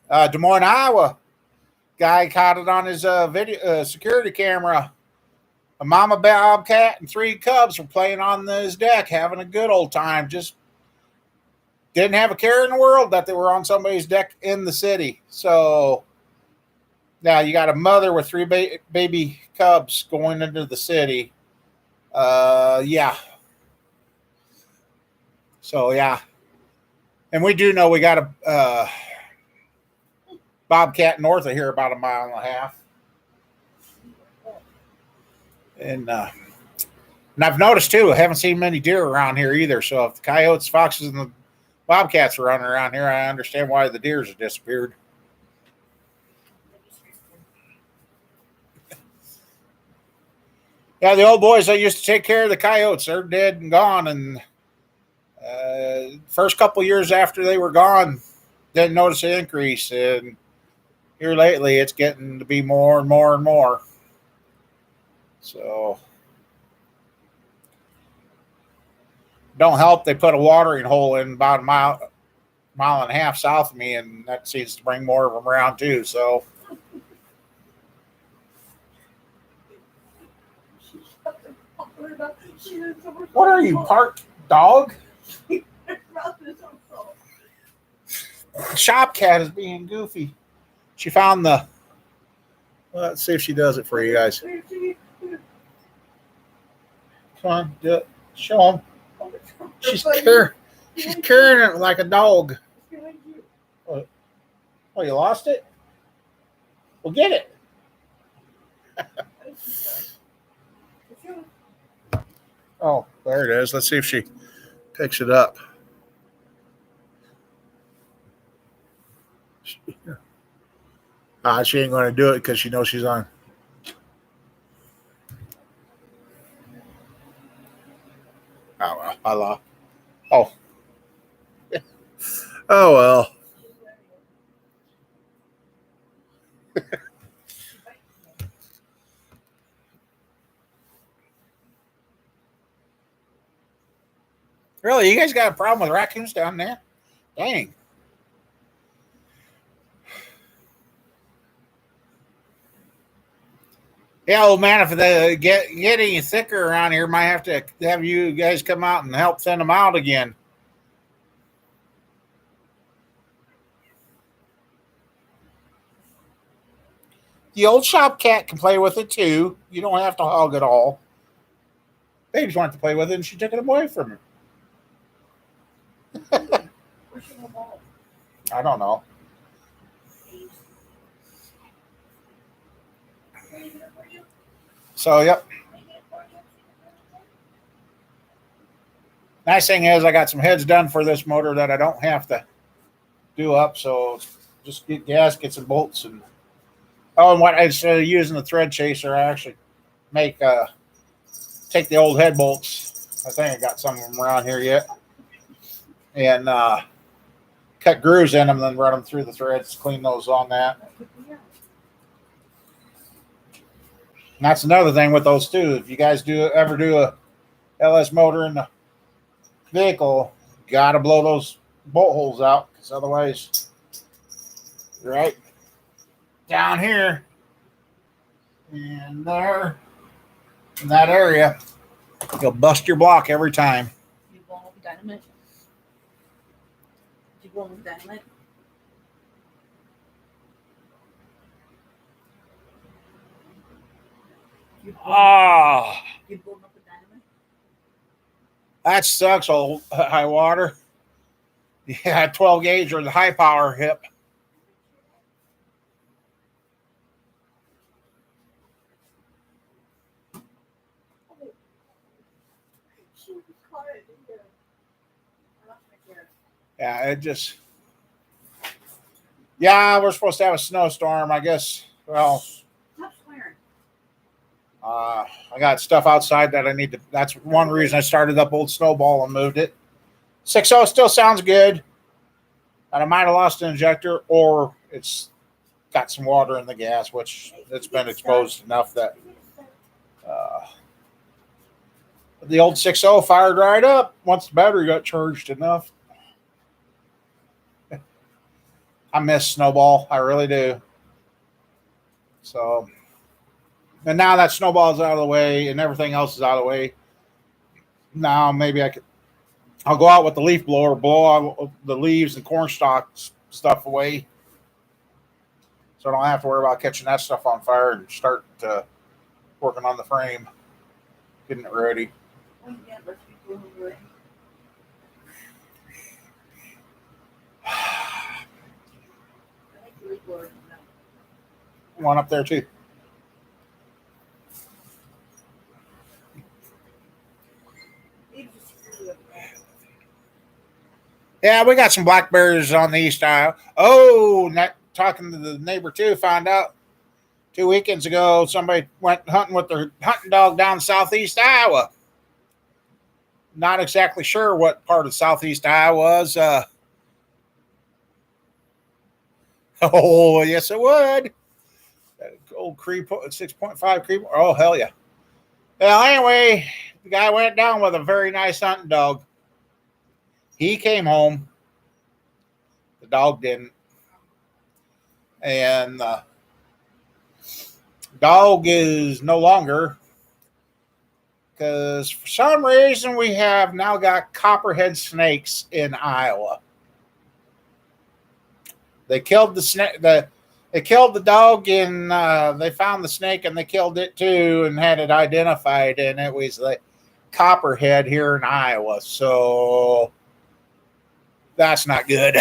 Des Moines, Iowa, guy caught it on his video security camera. A mama bobcat and 3 cubs were playing on his deck, having a good old time. Just didn't have a care in the world that they were on somebody's deck in the city. So now you got a mother with 3 baby cubs going into the city. Yeah. So, yeah. And we do know we got a bobcat north of here about 1.5 miles. And I've noticed, too, I haven't seen many deer around here either. So if the coyotes, foxes, and the bobcats are running around here, I understand why the deers have disappeared. Yeah, the old boys that used to take care of the coyotes, they're dead and gone. And first couple years after they were gone, didn't notice an increase. And here lately, it's getting to be more and more and more. So, don't help. They put a watering hole in about a mile and a half south of me, and that seems to bring more of them around too. So. What are you, parked dog? Shop cat is being goofy. She found the. Well, let's see if she does it for you guys. Come on, do it. Show them. She's carrying it like a dog. Oh, you lost it? Well, get it. Oh, there it is. Let's see if she picks it up. She ain't going to do it because she knows she's on. Oh well, I love. Oh, oh well. Really, you guys got a problem with raccoons down there? Dang. Yeah, old man. If they get any thicker around here, might have to have you guys come out and help thin them out again. The old shop cat can play with it too. You don't have to hog it all. Babes wanted to play with it, and she took it away from her. I don't know. So, yep. Nice thing is, I got some heads done for this motor that I don't have to do up. So, just get gaskets and bolts and and what instead of using the thread chaser, I actually make take the old head bolts. I think I got some of them around here yet, and cut grooves in them, then run them through the threads, clean those on that. And that's another thing with those too. If you guys ever do a LS motor in the vehicle, got to blow those bolt holes out because otherwise, right down here and there in that area, you'll bust your block every time. You blow up dynamite? Did you blow up dynamite? Ah, You blow up with dynamite? that sucks, old high water. Yeah, 12 gauge or the high power hip. Yeah, it just. Yeah, we're supposed to have a snowstorm, I guess. Well, Stop swearing. I got stuff outside that I need to. That's one reason I started up old Snowball and moved it. 6.0 still sounds good. And I might have lost an injector, or it's got some water in the gas, which it's been exposed enough that uh, the old 6.0 fired right up once the battery got charged enough. I miss Snowball. I really do. So, and now that Snowball's out of the way and everything else is out of the way, now maybe I'll go out with the leaf blower, blow out the leaves and corn stalks stuff away. So I don't have to worry about catching that stuff on fire and start working on the frame, getting it ready. Oh, yeah, let's be blowing away. I like the leaf blower. One up there too. Yeah, we got some blackberries on the east Iowa. Oh, talking to the neighbor too, found out 2 weekends ago somebody went hunting with their hunting dog down southeast Iowa. Not exactly sure what part of southeast Iowa was. Oh, yes, it would. Old Cree 6.5 Cree. Oh, hell yeah. Well, anyway, the guy went down with a very nice hunting dog. He came home. The dog didn't. And the dog is no longer, because for some reason we have now got copperhead snakes in Iowa. They killed the snake. They killed the dog, and they found the snake, and they killed it too, and had it identified, and it was the copperhead here in Iowa. So that's not good.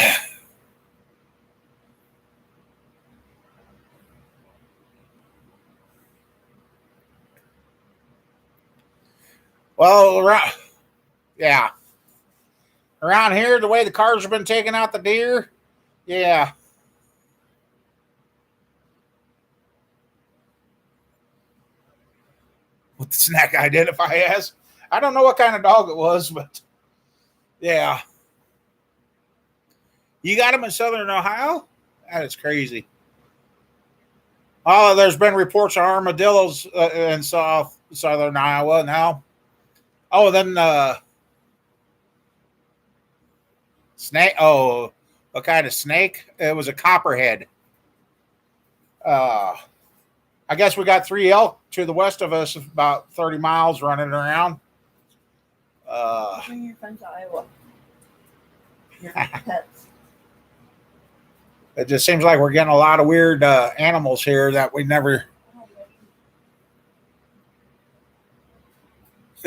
Well, yeah. Around here, the way the cars have been taking out the deer, yeah. What the snack identify as? I don't know what kind of dog it was, but yeah. You got them in Southern Ohio? That is crazy. Oh, there's been reports of armadillos in Southern Iowa now. Oh, then snake. Oh, what kind of snake? It was a copperhead. Uh, I guess we got 3 elk to the west of us, about 30 miles running around. Bring your friends to Iowa. Your pets. It just seems like we're getting a lot of weird animals here that we never.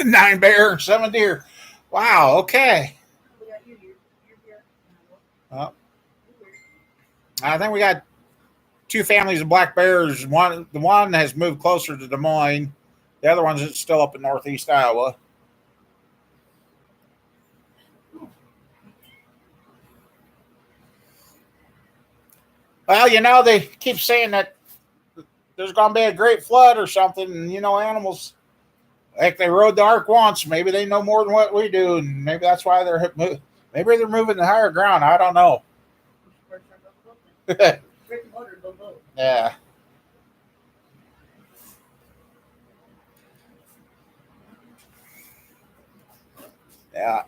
9 bear, 7 deer. Wow. Okay. We got you. You're here. Well, I think we got 2 families of black bears. The one has moved closer to Des Moines. The other one's still up in northeast Iowa. Well, they keep saying that there's going to be a great flood or something. And, animals, like they rode the ark once. Maybe they know more than what we do. And maybe that's why maybe they're moving to higher ground. I don't know. Yeah. Yeah.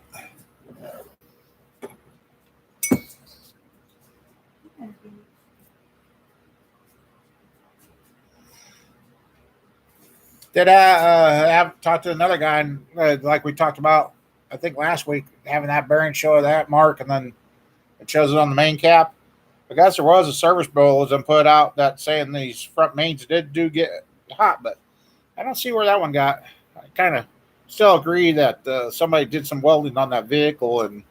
Did I have talked to another guy, and, like we talked about, I think last week, having that bearing show of that mark, and then it shows it on the main cap. I guess there was a service bulletin put out that saying these front mains do get hot, but I don't see where that one got. I kind of still agree that somebody did some welding on that vehicle, and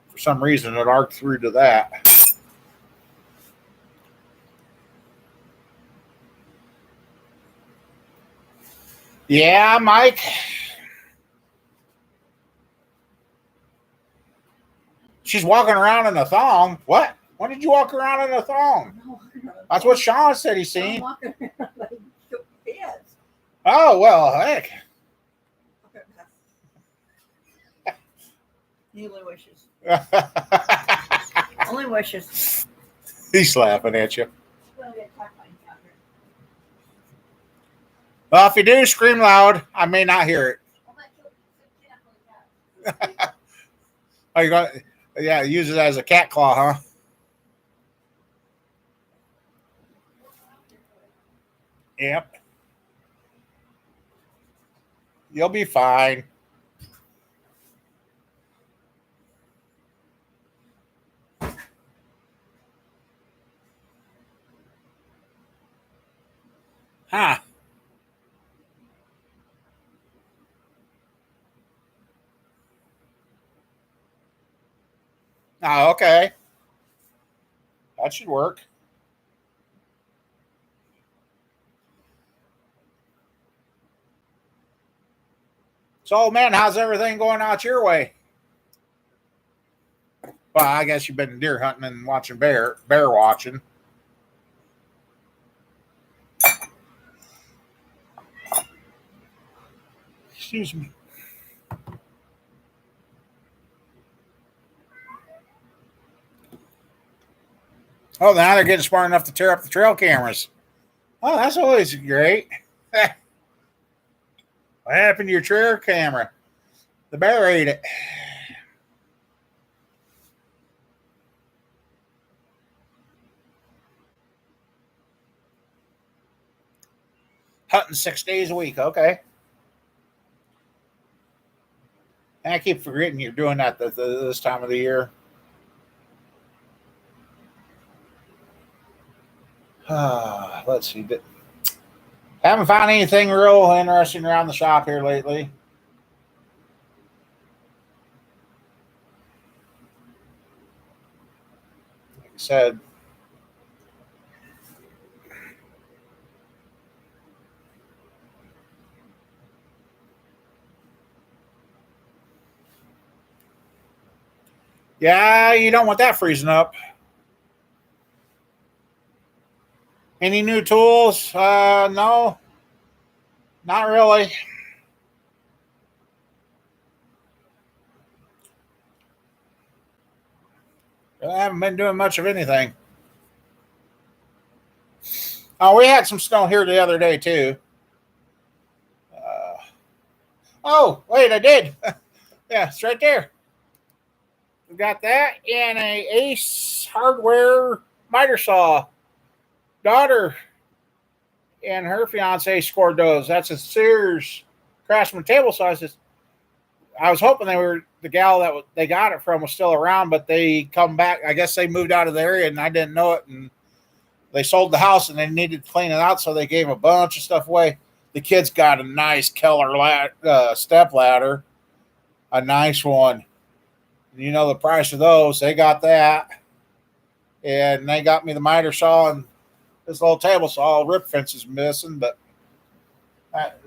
for some reason it arced through to that. Yeah, Mike. She's walking around in a thong. What? When did you walk around in a thong? That's what Sean said he seen. Oh, well, heck. He only wishes. Only wishes. He's laughing at you. Well, if you do scream loud, I may not hear it. Oh, you got, yeah, use it as a cat claw, huh? Yep. You'll be fine. Huh. Oh, okay. That should work. So, man, how's everything going out your way? Well, I guess you've been deer hunting and watching bear watching. Excuse me. Oh, now they're getting smart enough to tear up the trail cameras. Oh, that's always great. What happened to your trail camera? The bear ate it. Hunting 6 days a week. Okay. And I keep forgetting you're doing that this time of the year. Let's see. Haven't found anything real interesting around the shop here lately. Like I said, yeah, you don't want that freezing up. Any new tools? No, not really. I haven't been doing much of anything. Oh, we had some snow here the other day too. Oh, wait, I did. Yeah, it's right there. We got that and a Ace Hardware miter saw. Daughter and her fiance scored those. That's a Sears Craftsman table saw. I was hoping they were the gal that they got it from was still around, but they come back. I guess they moved out of the area and I didn't know it. And they sold the house and they needed to clean it out, so they gave a bunch of stuff away. The kids got a nice Keller step ladder, a nice one. You know the price of those. They got that, and they got me the miter saw and this little table saw. Rip fence is missing, but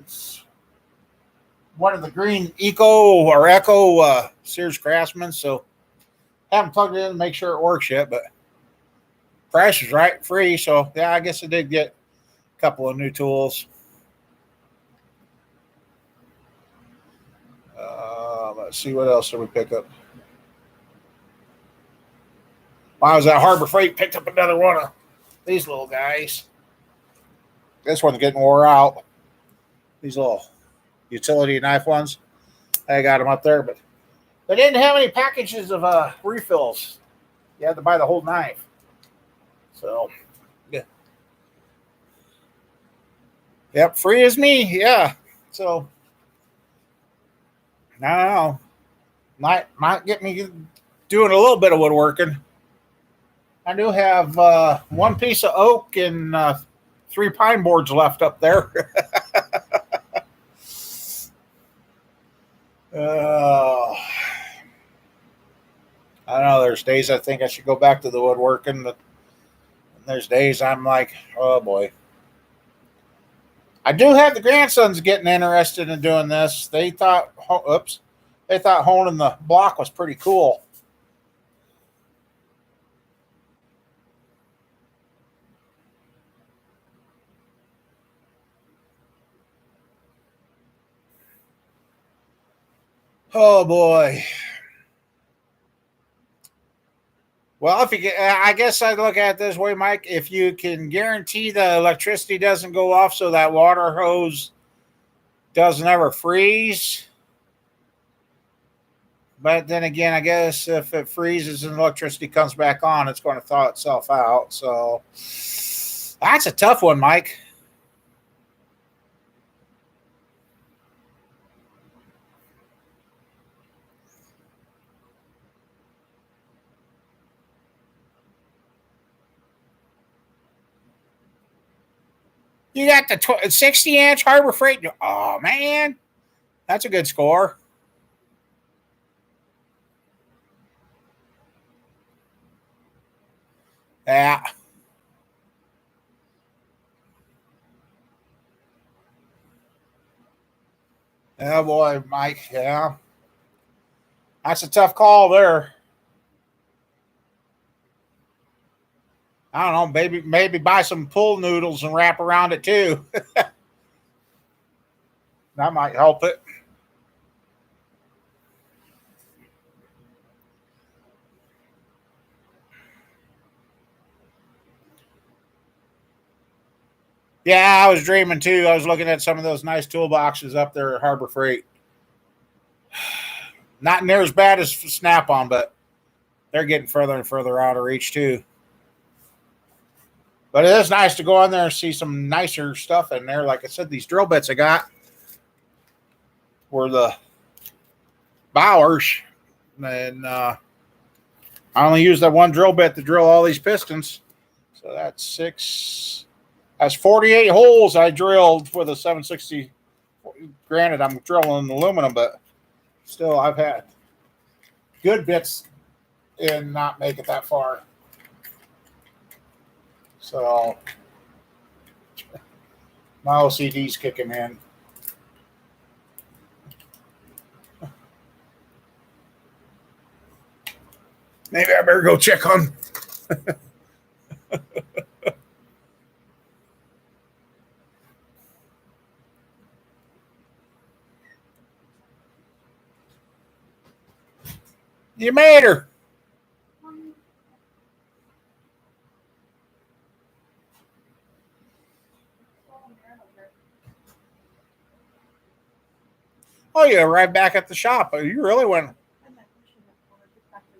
it's one of the green Echo Sears Craftsman. So haven't plugged it in to make sure it works yet, but price is right, free. So yeah, I guess I did get a couple of new tools. Let's see what else did we pick up. While I was at Harbor Freight, picked up another one of these little guys. This one's getting wore out. These little utility knife ones. I got them up there, but they didn't have any packages of refills. You had to buy the whole knife. So, yeah. Yep, free as me. Yeah. So, I don't know. Might get me doing a little bit of woodworking. I do have one piece of oak and 3 pine boards left up there. I don't know. There's days I think I should go back to the woodworking, but there's days I'm like, oh boy. I do have the grandsons getting interested in doing this. They thought honing the block was pretty cool. Oh boy. Well, if you get, I guess I'd look at it this way, Mike. If you can guarantee the electricity doesn't go off so that water hose doesn't ever freeze. But then again, I guess if it freezes and electricity comes back on, it's going to thaw itself out. So that's a tough one, Mike. You got the 60-inch Harbor Freight. Oh, man. That's a good score. Yeah. Oh, boy, Mike. Yeah. That's a tough call there. I don't know. Maybe buy some pool noodles and wrap around it, too. That might help it. Yeah, I was dreaming too. I was looking at some of those nice toolboxes up there at Harbor Freight. Not near as bad as Snap On, but they're getting further and further out of reach too. But it is nice to go in there and see some nicer stuff in there. Like I said, these drill bits I got were the Bowers. And I only used that one drill bit to drill all these pistons. So that's 6. That's 48 holes I drilled with a 760. Granted, I'm drilling aluminum, but still, I've had good bits and not make it that far. So my OCD's kicking in. Maybe I better go check on. You made her. Oh, you arrived back at the shop. You really went. I'm not pushing it when I get back to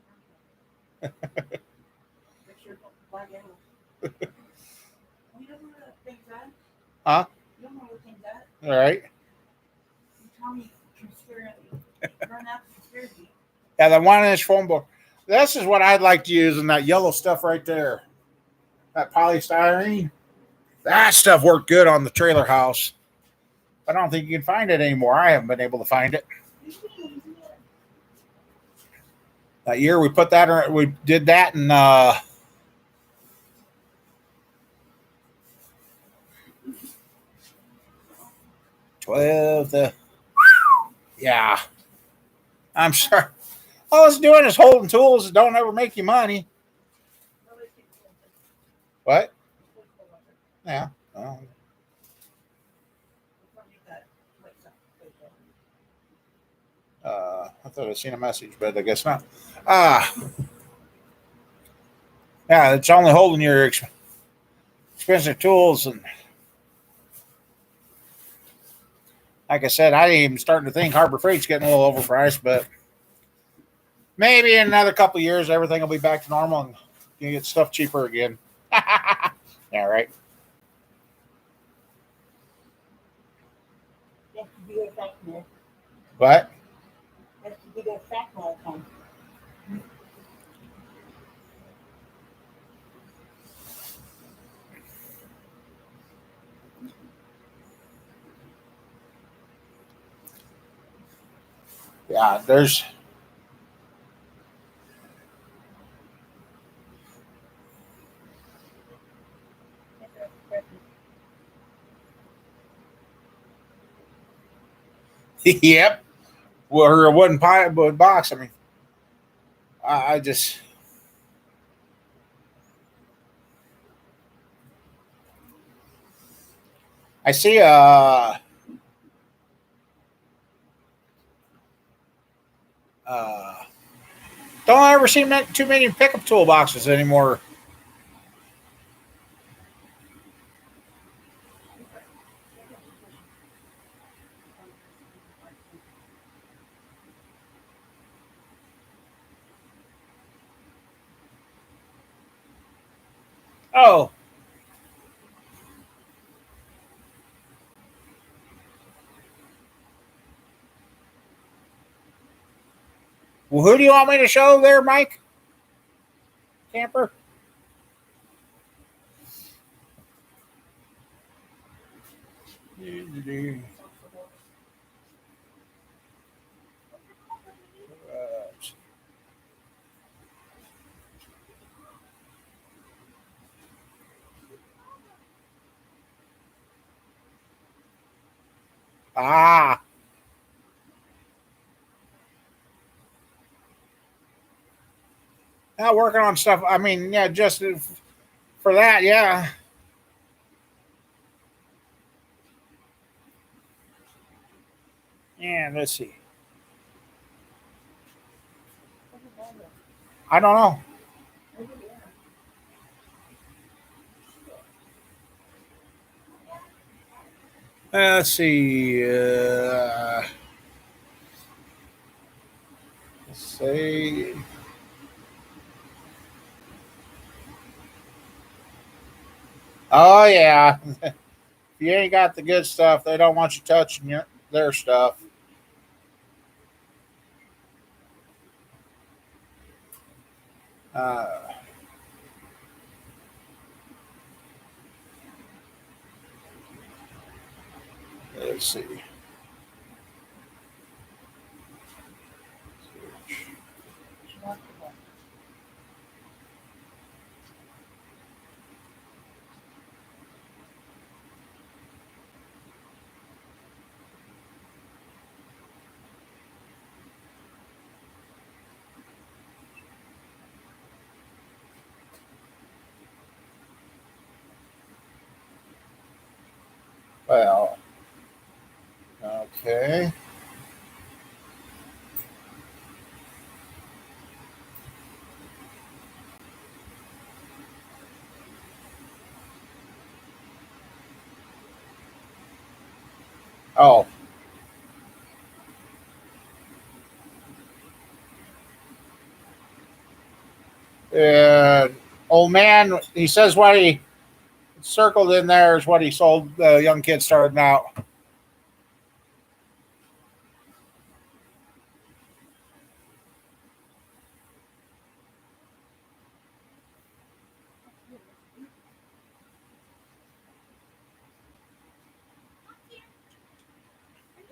the room. Make sure it don't flag out. You know where the thing's at? Huh? You don't know where the thing's at? All right. You tell me conspiracy. Run out conspiracy. Yeah, the 1-inch foam board. This is what I'd like to use in that yellow stuff right there. That polystyrene. That stuff worked good on the trailer house. I don't think you can find it anymore. I haven't been able to find it. That year we put that, we did that in 12. Yeah. I'm sorry. All it's doing is holding tools that don't ever make you money. What? Yeah. Well, I thought I'd seen a message, but I guess not. Yeah, it's only holding your expensive tools. And like I said, I ain't even starting to think Harbor Freight's getting a little overpriced, but maybe in another couple of years, everything will be back to normal and you get stuff cheaper again. Yeah, right. That's to be a fact, man. What? That's to be a fact all the time. Yeah, there's. Yep. Or a wooden pipe, wood box. I mean, I just. I see don't ever see too many pickup toolboxes anymore. Oh, well, who do you want me to show there, Mike? Camper? Ah, not working on stuff. I mean, yeah, just for that, yeah. Yeah, let's see. I don't know. Let's see. Let's say. Oh yeah, if you ain't got the good stuff, they don't want you touching their stuff. Uh, let's see. Well, okay. Oh, Old man, he says what he circled in there is what he sold the young kids starting out.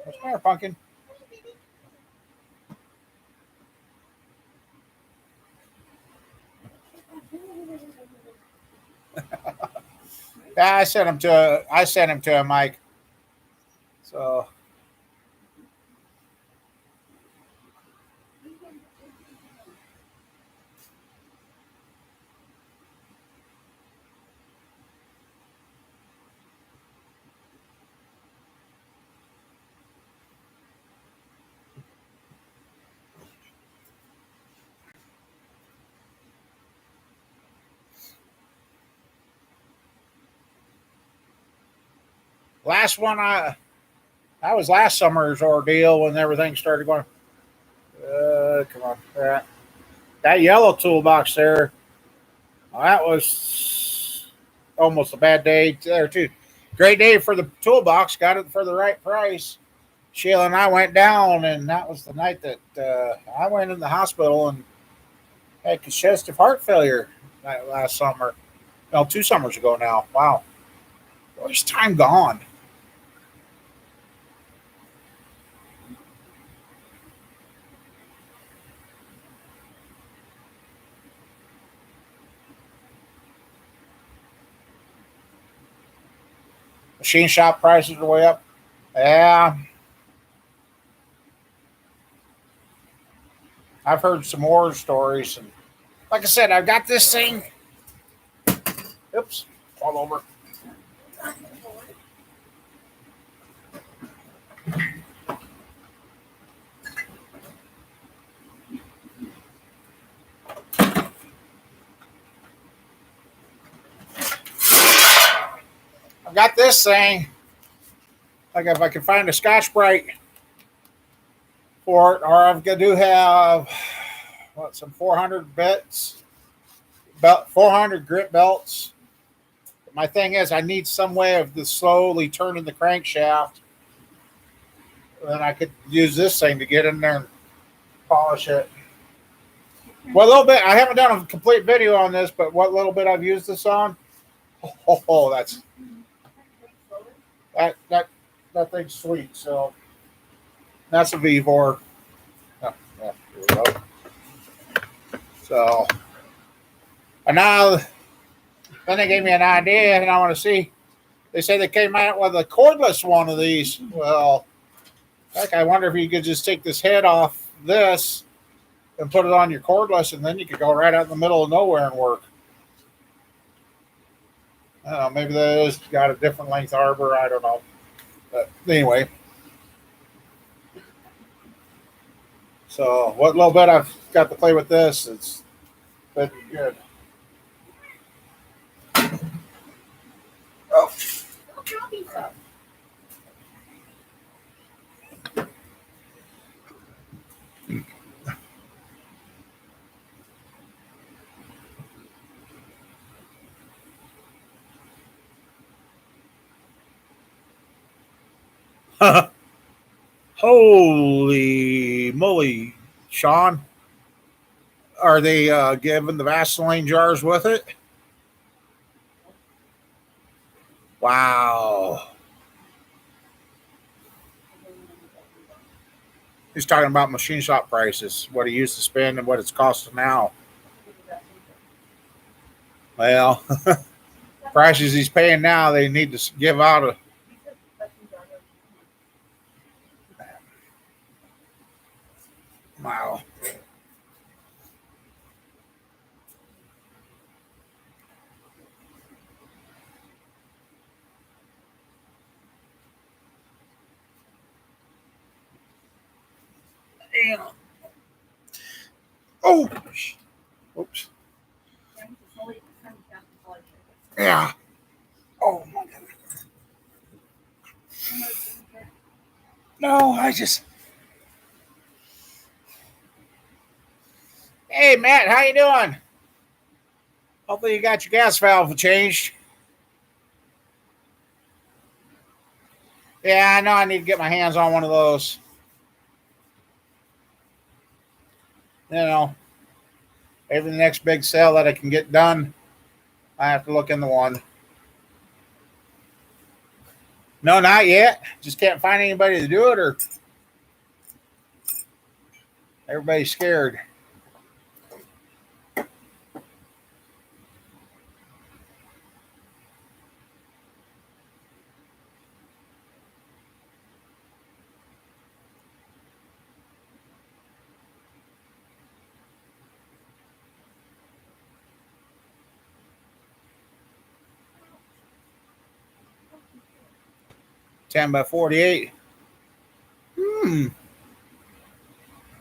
What's the matter, Pumpkin? Yeah, I sent him to Mike. So last one that was last summer's ordeal when everything started going. Come on, that yellow toolbox there. That was almost a bad day there too. Great day for the toolbox. Got it for the right price. Sheila and I went down, and that was the night that I went in the hospital and had congestive heart failure last summer. No, 2 summers ago now. Wow, where's time gone? Machine shop prices are way up. Yeah, I've heard some horror stories, and like I said, I've got this thing. Oops, all over. I've got this thing. Like if I can find a Scotch Brite for it, or I do have some 400 bits, about 400 grit belts. My thing is, I need some way of the slowly turning the crankshaft. Then I could use this thing to get in there and polish it. Well, a little bit. I haven't done a complete video on this, but what little bit I've used this on, that's that thing's sweet. So that's a V4. Oh, yeah, here we go. So, and now then they gave me an idea, and I want to see. They say they came out with a cordless one of these. Well, heck, I wonder if you could just take this head off this and put it on your cordless, and then you could go right out in the middle of nowhere and work. I don't know, maybe those got a different length arbor. I don't know. But anyway. So what little bit I've got to play with this, it's been good. Oh. Holy moly, Sean. Are they giving the Vaseline jars with it? Wow. He's talking about machine shop prices, what he used to spend and what it's costing now. Well, prices he's paying now, they need to give out a. Wow. Damn. Oh. Oops. Yeah. Oh my goodness. No, I just. Hey Matt, how you doing? Hopefully you got your gas valve changed. Yeah, I know I need to get my hands on one of those. You know, maybe the next big sale that I can get done, I have to look into one. No, not yet. Just can't find anybody to do it, or everybody's scared. Ten by 48.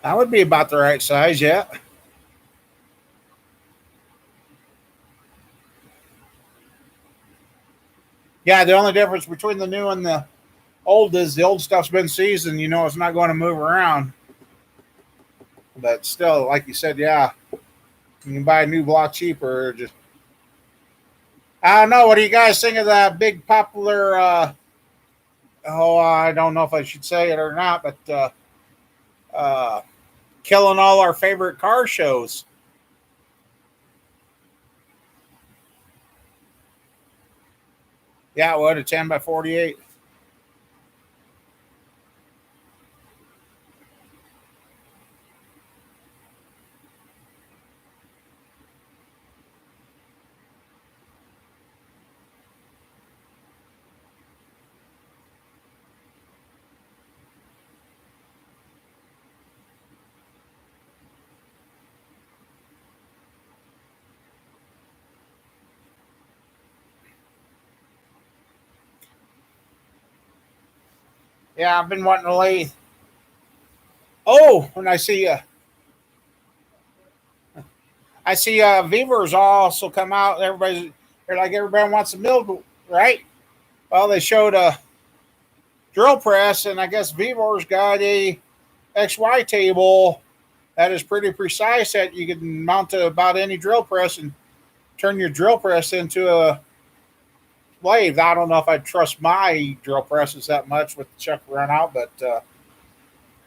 That would be about the right size, yeah. Yeah, the only difference between the new and the old is the old stuff's been seasoned. You know, it's not going to move around. But still, like you said, yeah, you can buy a new block cheaper. Just I don't know. What do you guys think of that big popular? I don't know if I should say it or not, but uh, killing all our favorite car shows. Yeah, what a 10 by 48. Yeah, I've been wanting to lay. Oh, when I see Vevers also come out. They're like everybody wants a mill, right? Well, they showed a drill press, and I guess Vevers got a XY table that is pretty precise that you can mount to about any drill press and turn your drill press into a lathe. I don't know if I trust my drill presses that much with the chuck run out, but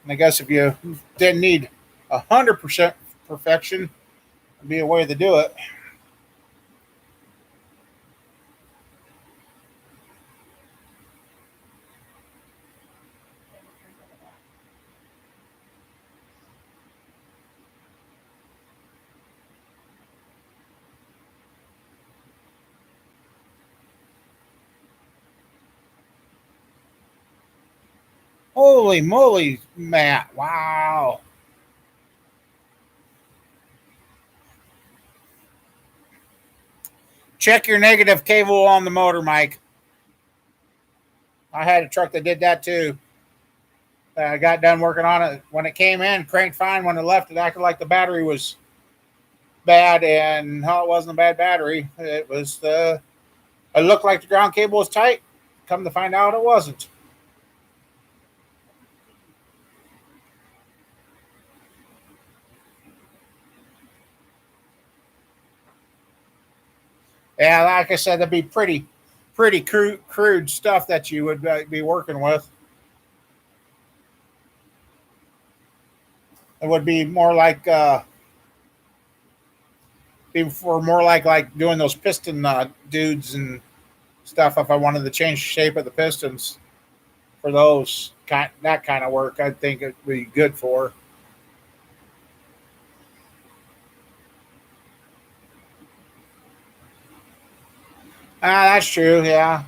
I guess if you didn't need 100% perfection, it'd be a way to do it. Holy moly, Matt! Wow. Check your negative cable on the motor, Mike. I had a truck that did that too. I got done working on it. When it came in, cranked fine. When it left, it acted like the battery was bad, and no, it wasn't a bad battery. It was it looked like the ground cable was tight. Come to find out, it wasn't. Yeah, like I said, that'd be pretty crude stuff that you would be working with. It would be more like be for more like doing those piston dudes and stuff. If I wanted to change the shape of the pistons for those that kind of work, I think it'd be good for. That's true. Yeah.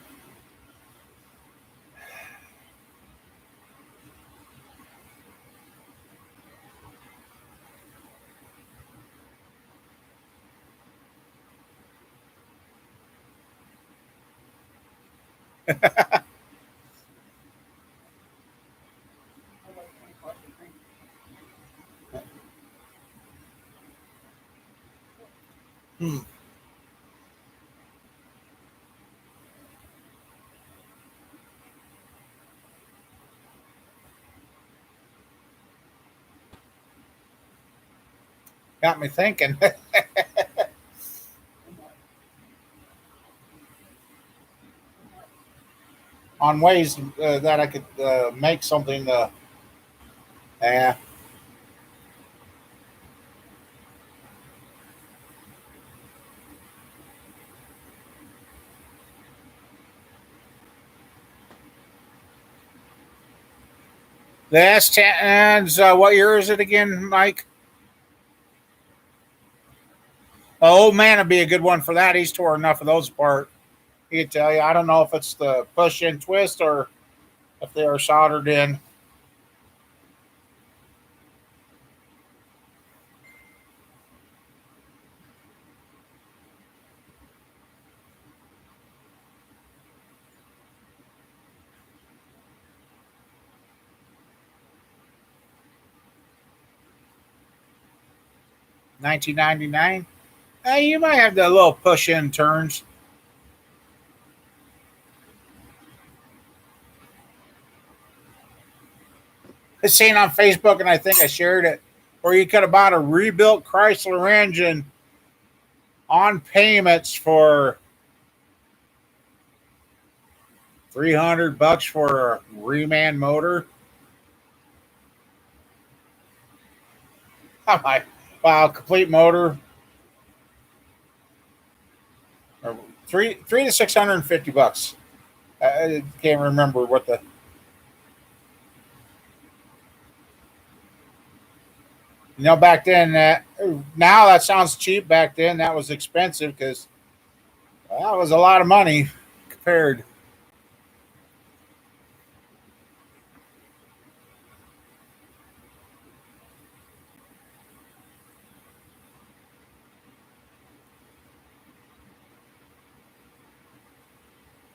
Hmm. Got me thinking. on ways that I could make something. Yeah. 'The S10s. What year is it again, Mike? Old man would be a good one for that. He's tore enough of those apart. He could tell you. I don't know if it's the push in twist or if they are soldered in. $19.99. You might have the little push in turns. I seen on Facebook, and I think I shared it, where you could have bought a rebuilt Chrysler engine on payments for $300 for a reman motor. I'm like, wow, complete motor. Or three to $650. I can't remember what the. Back then, now that sounds cheap. Back then, that was expensive because that was a lot of money compared.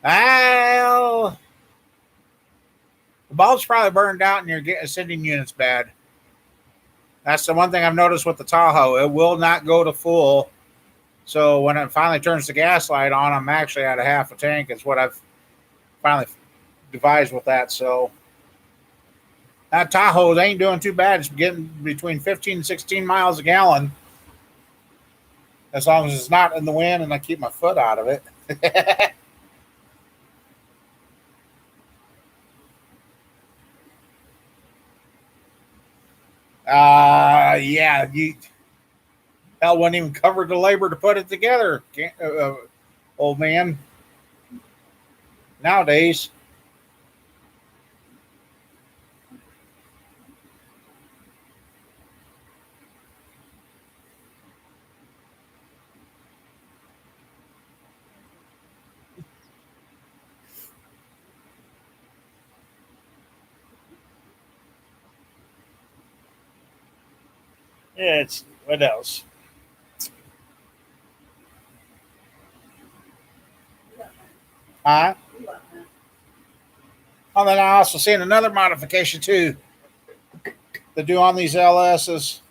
Well, the bulb's probably burned out and your sending unit's bad. That's the one thing I've noticed with the Tahoe. It will not go to full. So when it finally turns the gas light on, I'm actually at a half a tank. Is what I've finally devised with that. So that Tahoe ain't doing too bad. It's getting between 15 and 16 miles a gallon. As long as it's not in the wind and I keep my foot out of it. Yeah, hell wouldn't even cover the labor to put it together, old man. Nowadays. Yeah, it's what else? Huh? Oh, then I also seen another modification too. They do on these LSs.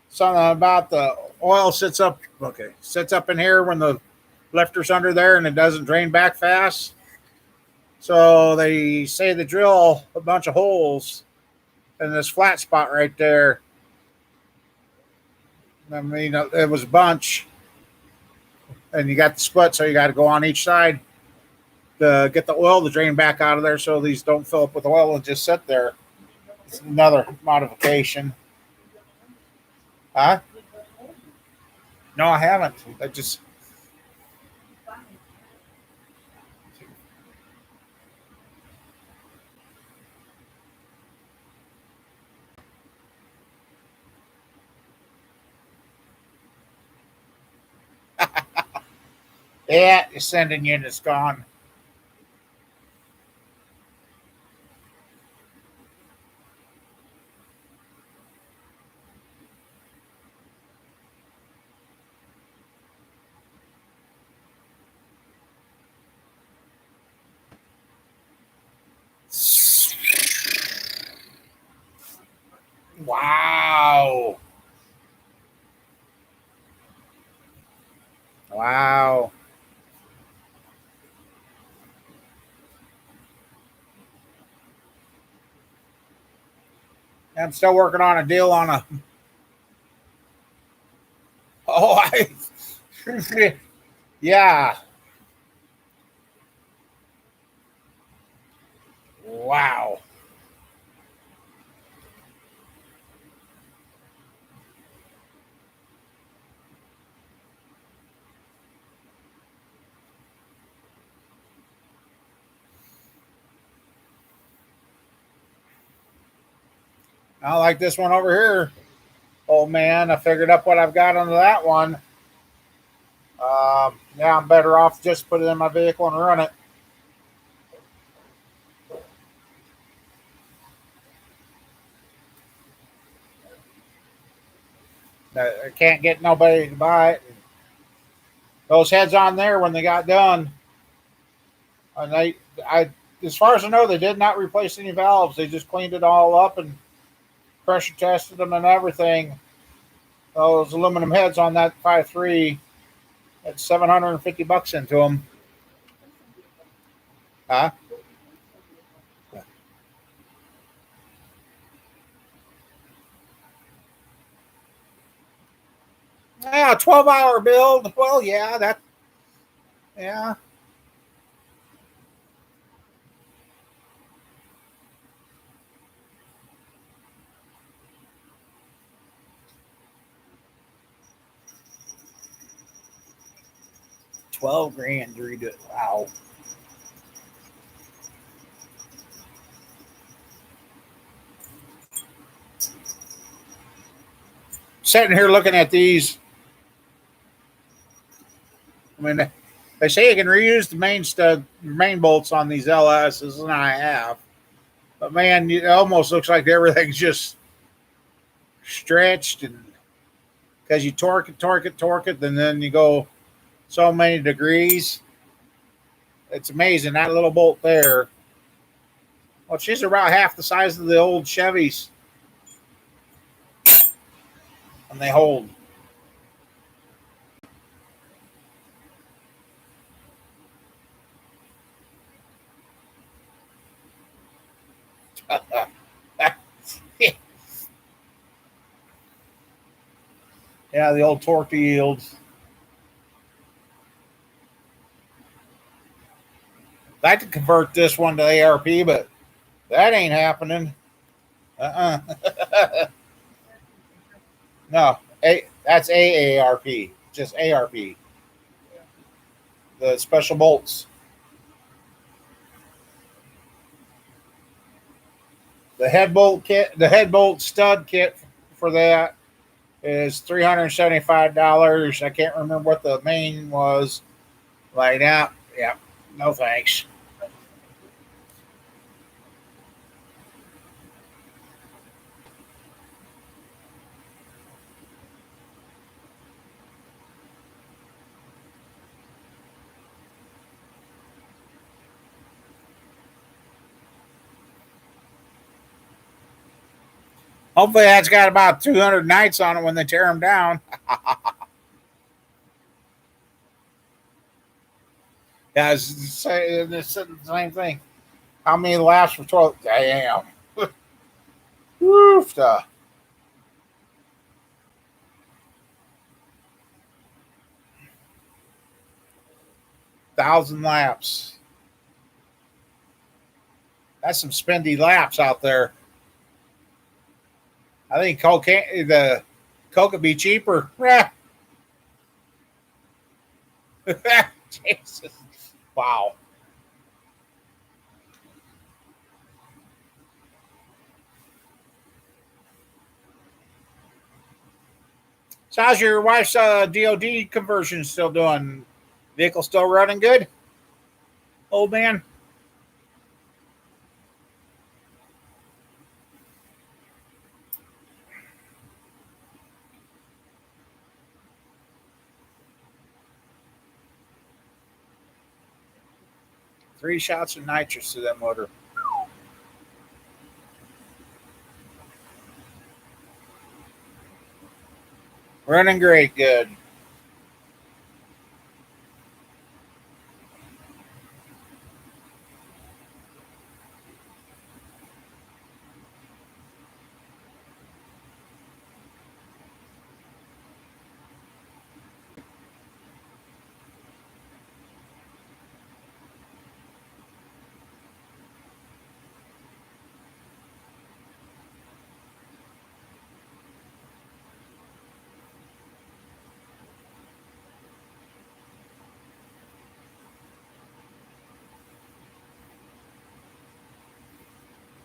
Something about the oil sits up in here when the lifter's under there and it doesn't drain back fast. So they say they drill a bunch of holes in this flat spot right there. I mean, it was a bunch, and you got the split, so you got to go on each side to get the oil to drain back out of there, so these don't fill up with oil and just sit there. It's another modification. Huh? No, I haven't. I just. Yeah, the sending unit's gone. Wow. Wow. I'm still working on a deal on a. Oh, yeah. Wow. I like this one over here. Oh man, I figured up what I've got under that one. Yeah, I'm better off just put it in my vehicle and run it. I can't get nobody to buy it. Those heads on there when they got done, and as far as I know, they did not replace any valves. They just cleaned it all up and pressure tested them and everything. Those aluminum heads on that 5.3 had $750 into them. Huh? Yeah, 12-hour build. Well, yeah, yeah. $12,000 to redo it. Wow. Sitting here looking at these. I mean, they say you can reuse the main bolts on these LSs, and I have. But man, it almost looks like everything's just stretched, and because you torque it, and then you go so many degrees. It's amazing that little bolt there. Well, she's about half the size of the old Chevys, and they hold. Yeah, the old torque to yields. I'd like to convert this one to ARP, but that ain't happening. No, that's AARP, just ARP. The special bolts. The head bolt stud kit for that is $375. I can't remember what the main was. Like that, yeah, no thanks. Hopefully, that's got about 200 nights on it when they tear them down. Yeah, it's the same thing. How many laps for 12? Damn. Woof. 1,000 laps. That's some spendy laps out there. I think the Coke would be cheaper. Jesus. Wow. So how's your wife's DOD conversion still doing? Vehicle still running good? Old man? 3 shots of nitrous to that motor. Running great, good.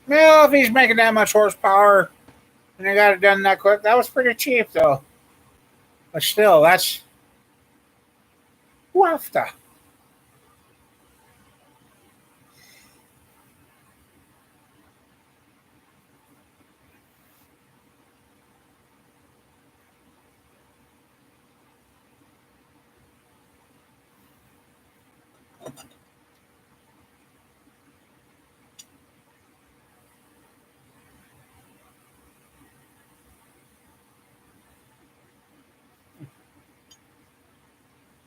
Well, if he's making that much horsepower and they got it done that quick, that was pretty cheap though. But still, that's wafta.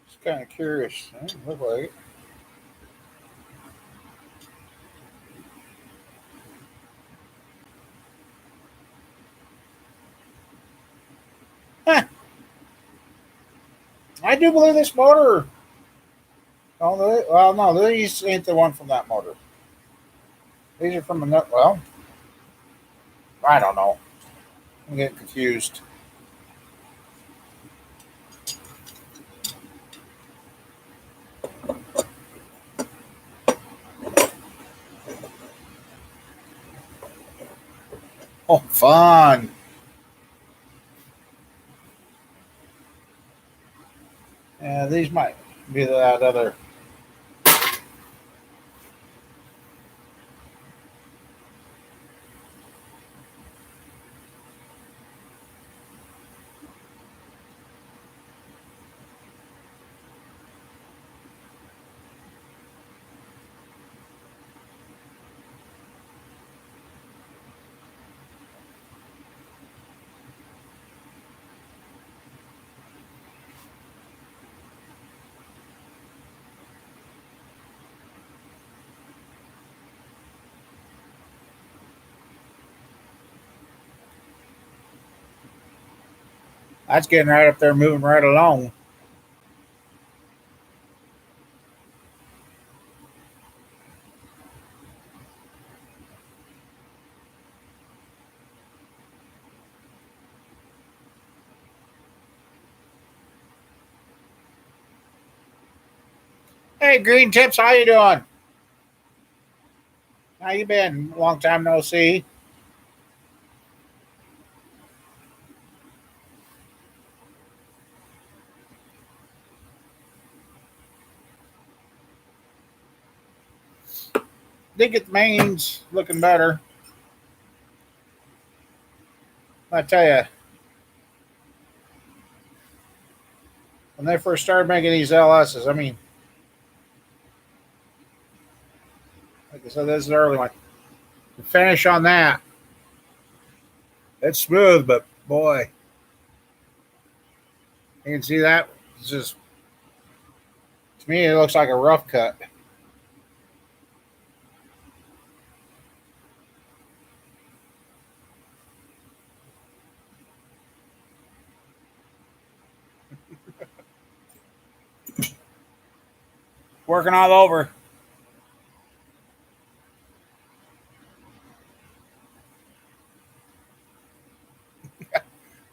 Just kind of curious. Look like it. Huh. I do believe this motor. Oh, well, no, these ain't the one from that motor. These are from another. Well, I don't know. I'm getting confused. Oh, fun. Yeah, these might be that other. That's getting right up there, moving right along. Hey, Green Tips, how you doing? How you been? Long time no see. Did get the mains looking better. I tell you, when they first started making these LSs, I mean, like I said, this is the early one. The finish on that, it's smooth, but boy, you can see that. It's just, to me, it looks like a rough cut. Working all over.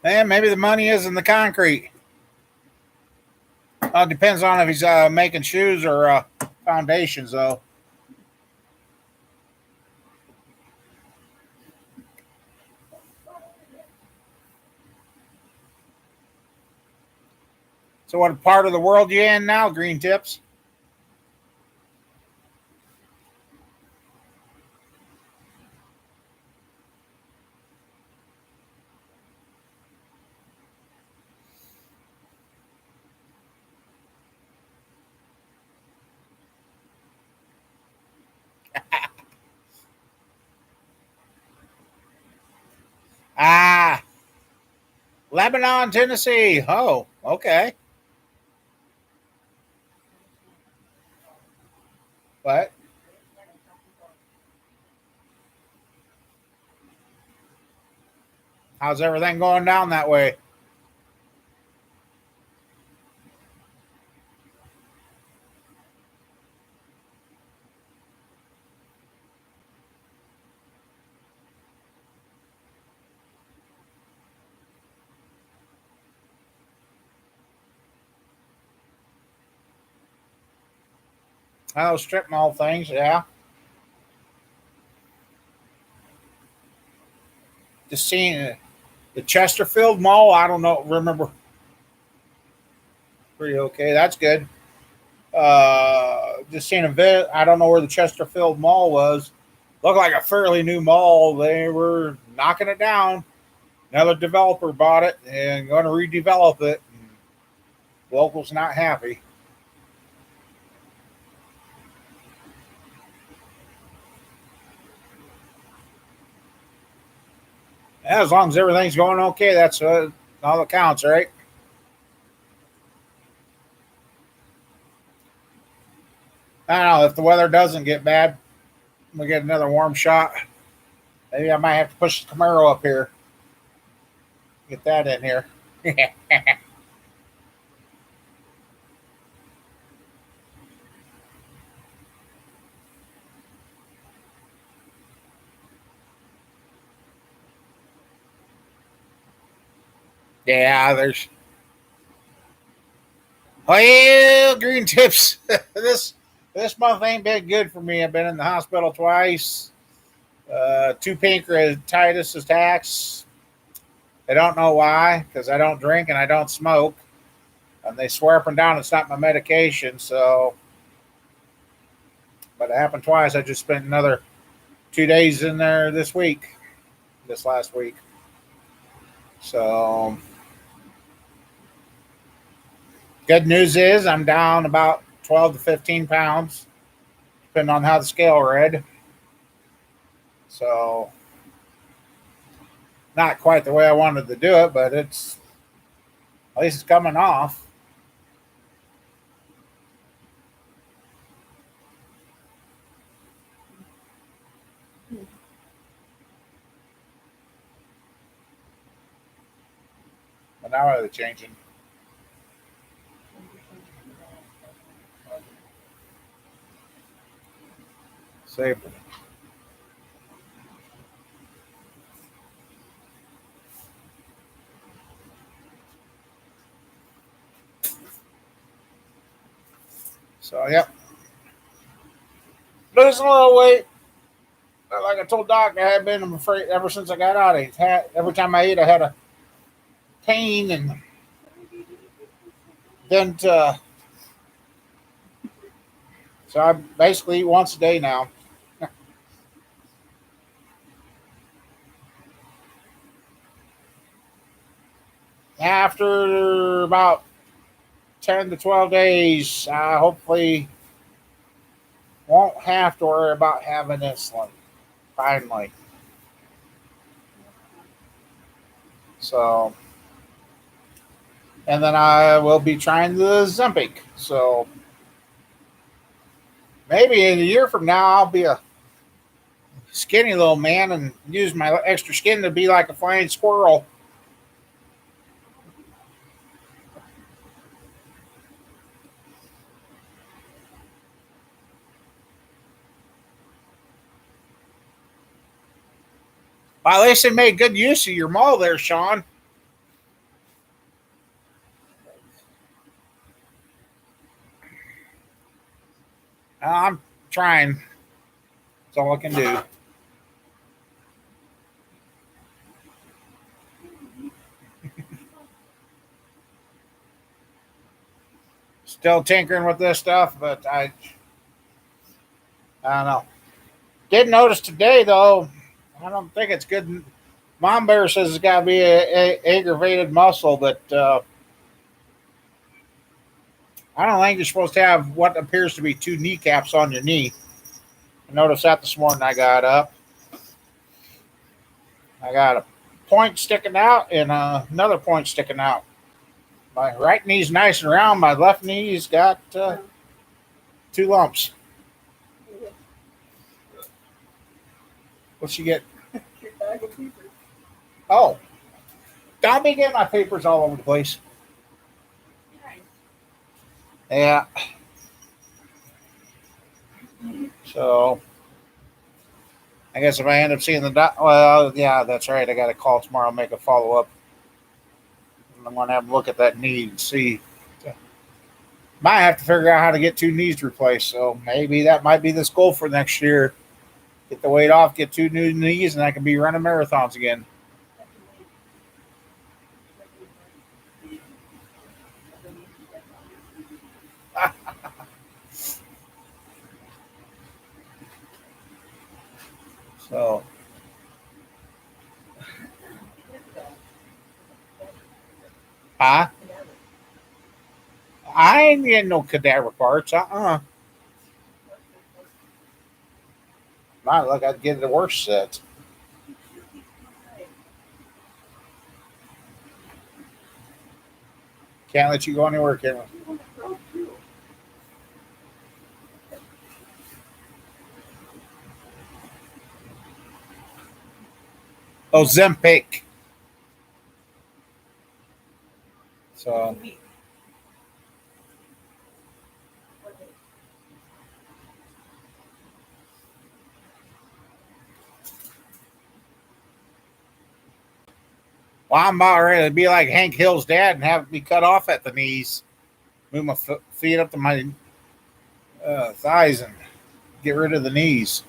And maybe the money is in the concrete. Depends on if he's making shoes or foundations, though. So, what part of the world you in now, Green Tips? Ah, Lebanon, Tennessee. Oh, okay. But how's everything going down that way? Oh, strip mall things, yeah. Just seeing the Chesterfield Mall. I don't know. Remember? Pretty okay. That's good. Just seeing a bit. I don't know where the Chesterfield Mall was. Looked like a fairly new mall. They were knocking it down. Another developer bought it and going to redevelop it. And locals not happy. Yeah, as long as everything's going okay, that's all that counts, right? I don't know if the weather doesn't get bad, we get another warm shot. Maybe I might have to push the Camaro up here. Get that in here. Yeah, there's well green tips. this month ain't been good for me. I've been in the hospital twice. 2 pancreatitis attacks. I don't know why, because I don't drink and I don't smoke. And they swear up and down it's not my medication. So, but it happened twice. I just spent another 2 days in there this last week. So, good news is I'm down about 12 to 15 pounds, depending on how the scale read. So, not quite the way I wanted to do it, but at least it's coming off. But now are they changing? Save it. So, yep. Losing a little weight. Like I told Doc, I had been, I'm afraid, ever since I got out. Every time I ate, I had a pain and didn't. So I basically eat once a day now. After about 10 to 12 days, I hopefully won't have to worry about having insulin. Finally. So, and then I will be trying the Ozempic. So, maybe in a year from now, I'll be a skinny little man and use my extra skin to be like a flying squirrel. Well, at least they made good use of your mall there, Sean. I'm trying. That's all I can do. Still tinkering with this stuff, but I don't know. Did notice today, though, I don't think it's good. Mom Bear says it's got to be a aggravated muscle, but I don't think you're supposed to have what appears to be 2 kneecaps on your knee. I noticed that this morning I got up. I got a point sticking out and another point sticking out. My right knee's nice and round. My left knee's got 2 lumps. What'd she get? Your bag of papers. Oh, don't be getting my papers all over the place. Nice. Yeah. So, I guess if I end up seeing the doc, well, yeah, that's right. I got to call tomorrow, make a follow up. I'm going to have a look at that knee and see. Might have to figure out how to get 2 knees replaced. So maybe that might be the goal for next year. Get the weight off, get 2 new knees, and I can be running marathons again. So, huh? I ain't getting no cadaver parts. Not like I'd get the worst set. Can't let you go anywhere, can we? Ozempic. So, well, I'm about ready to be like Hank Hill's dad and have me cut off at the knees. Move my feet up to my thighs and get rid of the knees.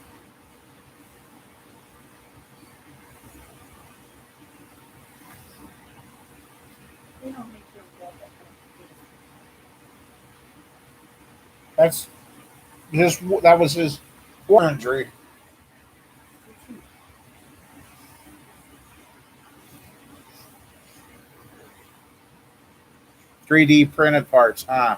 That's his. That was his war injury. 3D printed parts, huh?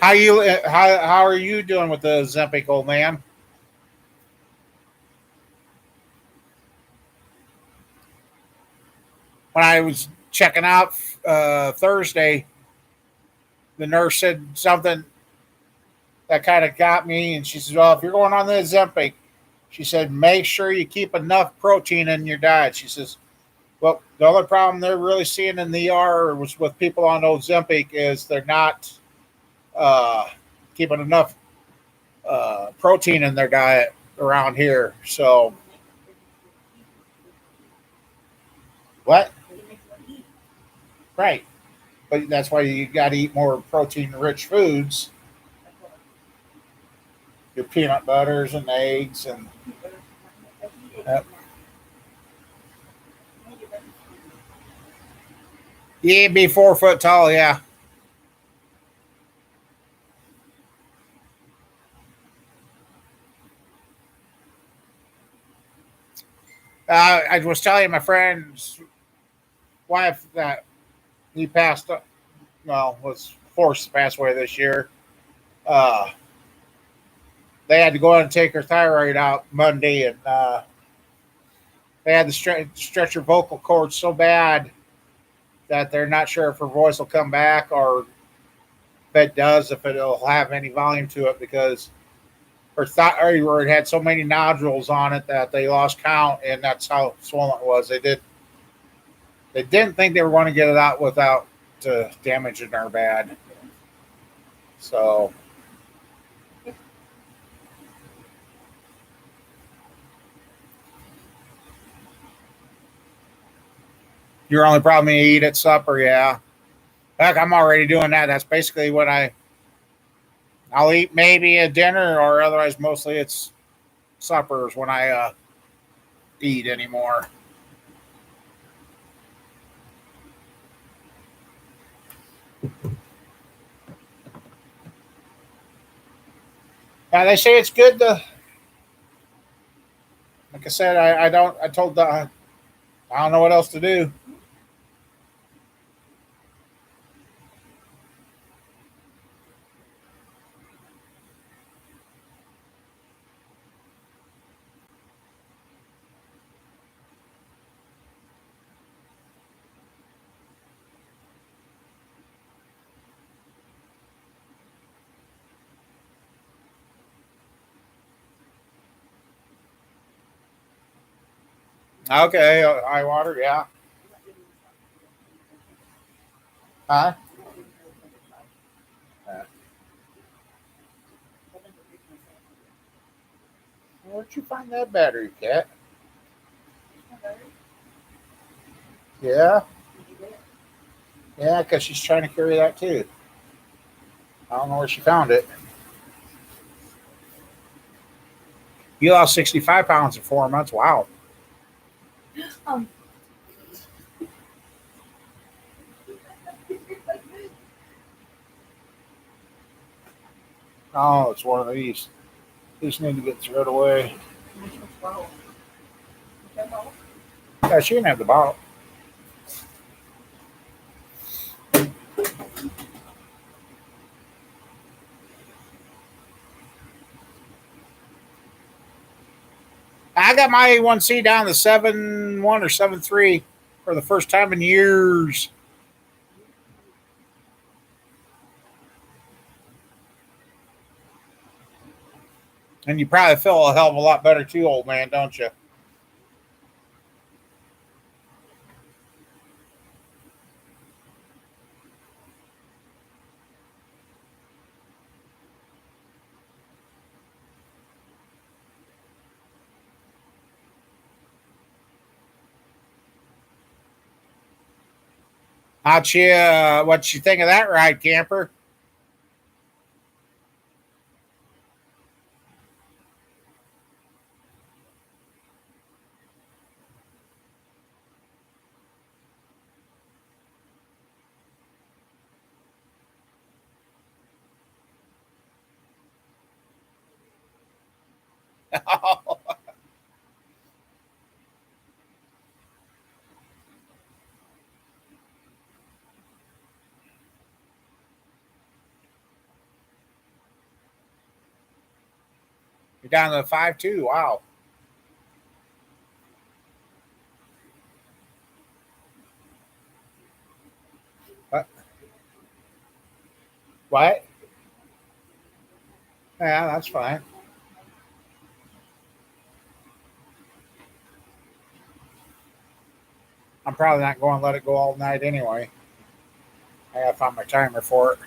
How are you doing with the Ozempic, old man? When I was checking out Thursday, the nurse said something that kind of got me, and she said, "Well, if you're going on the Ozempic," she said, "make sure you keep enough protein in your diet." She says, "Well, the only problem they're really seeing in the ER was with people on Ozempic is they're not uh, keeping enough protein in their diet around here." So, what? Right. But that's why you got to eat more protein-rich foods, your peanut butters and eggs, and uh, yeah, be 4 foot tall. Yeah, I was telling my friend's wife that he passed. Well, was forced to pass away this year. Uh, they had to go out and take her thyroid out Monday, and they had to stretch her vocal cords so bad that they're not sure if her voice will come back, or if it does, if it'll have any volume to it, because her thyroid had so many nodules on it that they lost count, and that's how swollen it was. They didn't think they were going to get it out without damaging her bad. So your only problem you eat at supper, yeah. Heck, I'm already doing that. That's basically what I'll eat maybe at dinner, or otherwise mostly it's suppers when I eat anymore. They say it's good to, like I said, I don't. I told I don't know what else to do. Okay, eye water, yeah. Huh? Where'd you find that battery, cat? Yeah, yeah, because she's trying to carry that too. I don't know where she found it. You lost 65 pounds in 4 months. Wow. Um, Oh, it's one of these. These need to get thrown away. Which one's bottle? Is that bottle? Yeah, she didn't have the bottle. I got my A1C down to 7.1 or 7.3 for the first time in years. And you probably feel a hell of a lot better too, old man, don't you? What you think of that ride, camper? You're down to 5.2. Wow. What? What? Yeah, that's fine. I'm probably not going to let it go all night anyway. I gotta find my timer for it.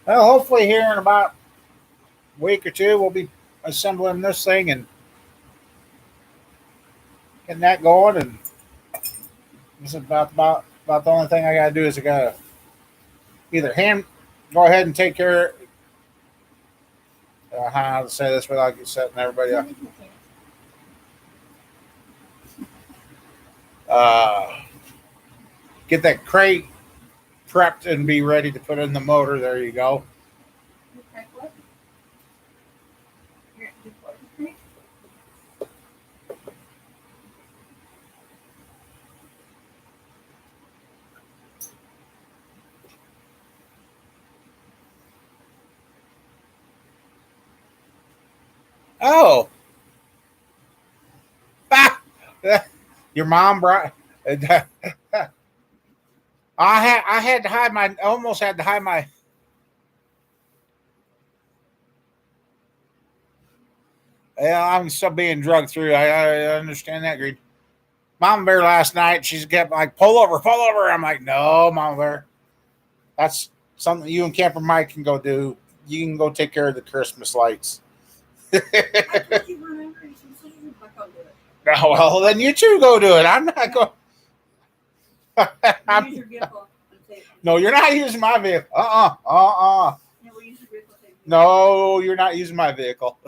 Well, hopefully here in about a week or two, we'll be assembling this thing and getting that going. And this is about the only thing I gotta do is I gotta either go ahead and take care. How to say this without setting everybody up. Uh, get that crate prepped and be ready to put in the motor. There you go. Okay, what? Here, do what with me? Oh, your mom brought. I had to hide my almost had to hide my. Yeah, I'm still being drugged through. I understand that, Green. Mama Bear last night, she's kept like pull over, pull over. I'm like, no, Mama Bear, that's something you and Camper Mike can go do. You can go take care of the Christmas lights. I told you remember you said you would go do it. Oh, well, then you two go do it. I'm not going. You use your vehicle and take. No, you're not using my vehicle. Yeah, we'll use your vehicle. Take you. No, you're not using my vehicle.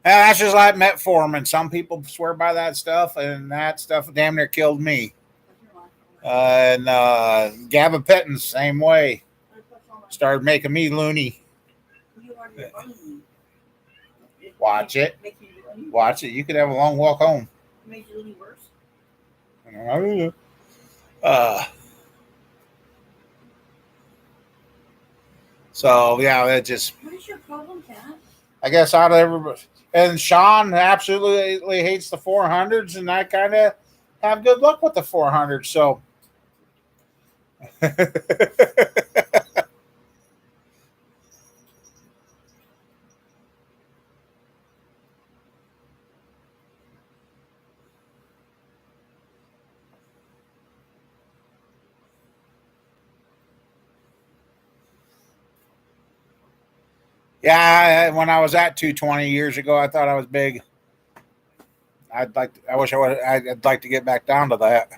Yeah, that's just like metformin. Some people swear by that stuff, and that stuff damn near killed me. That's your life. And gabapentin, same way. That's all right. Started making me loony. You are your own. Watch it. Makes you loony. Watch it. You could have a long walk home. Makes you loony worse. So yeah, that just. What is your problem, Kat? I guess out of everybody, and Sean absolutely hates the 400s, and I kind of have good luck with the 400s. So. Yeah, when I was at 220 years ago, I thought I was big. I wish I would. I'd like to get back down to that.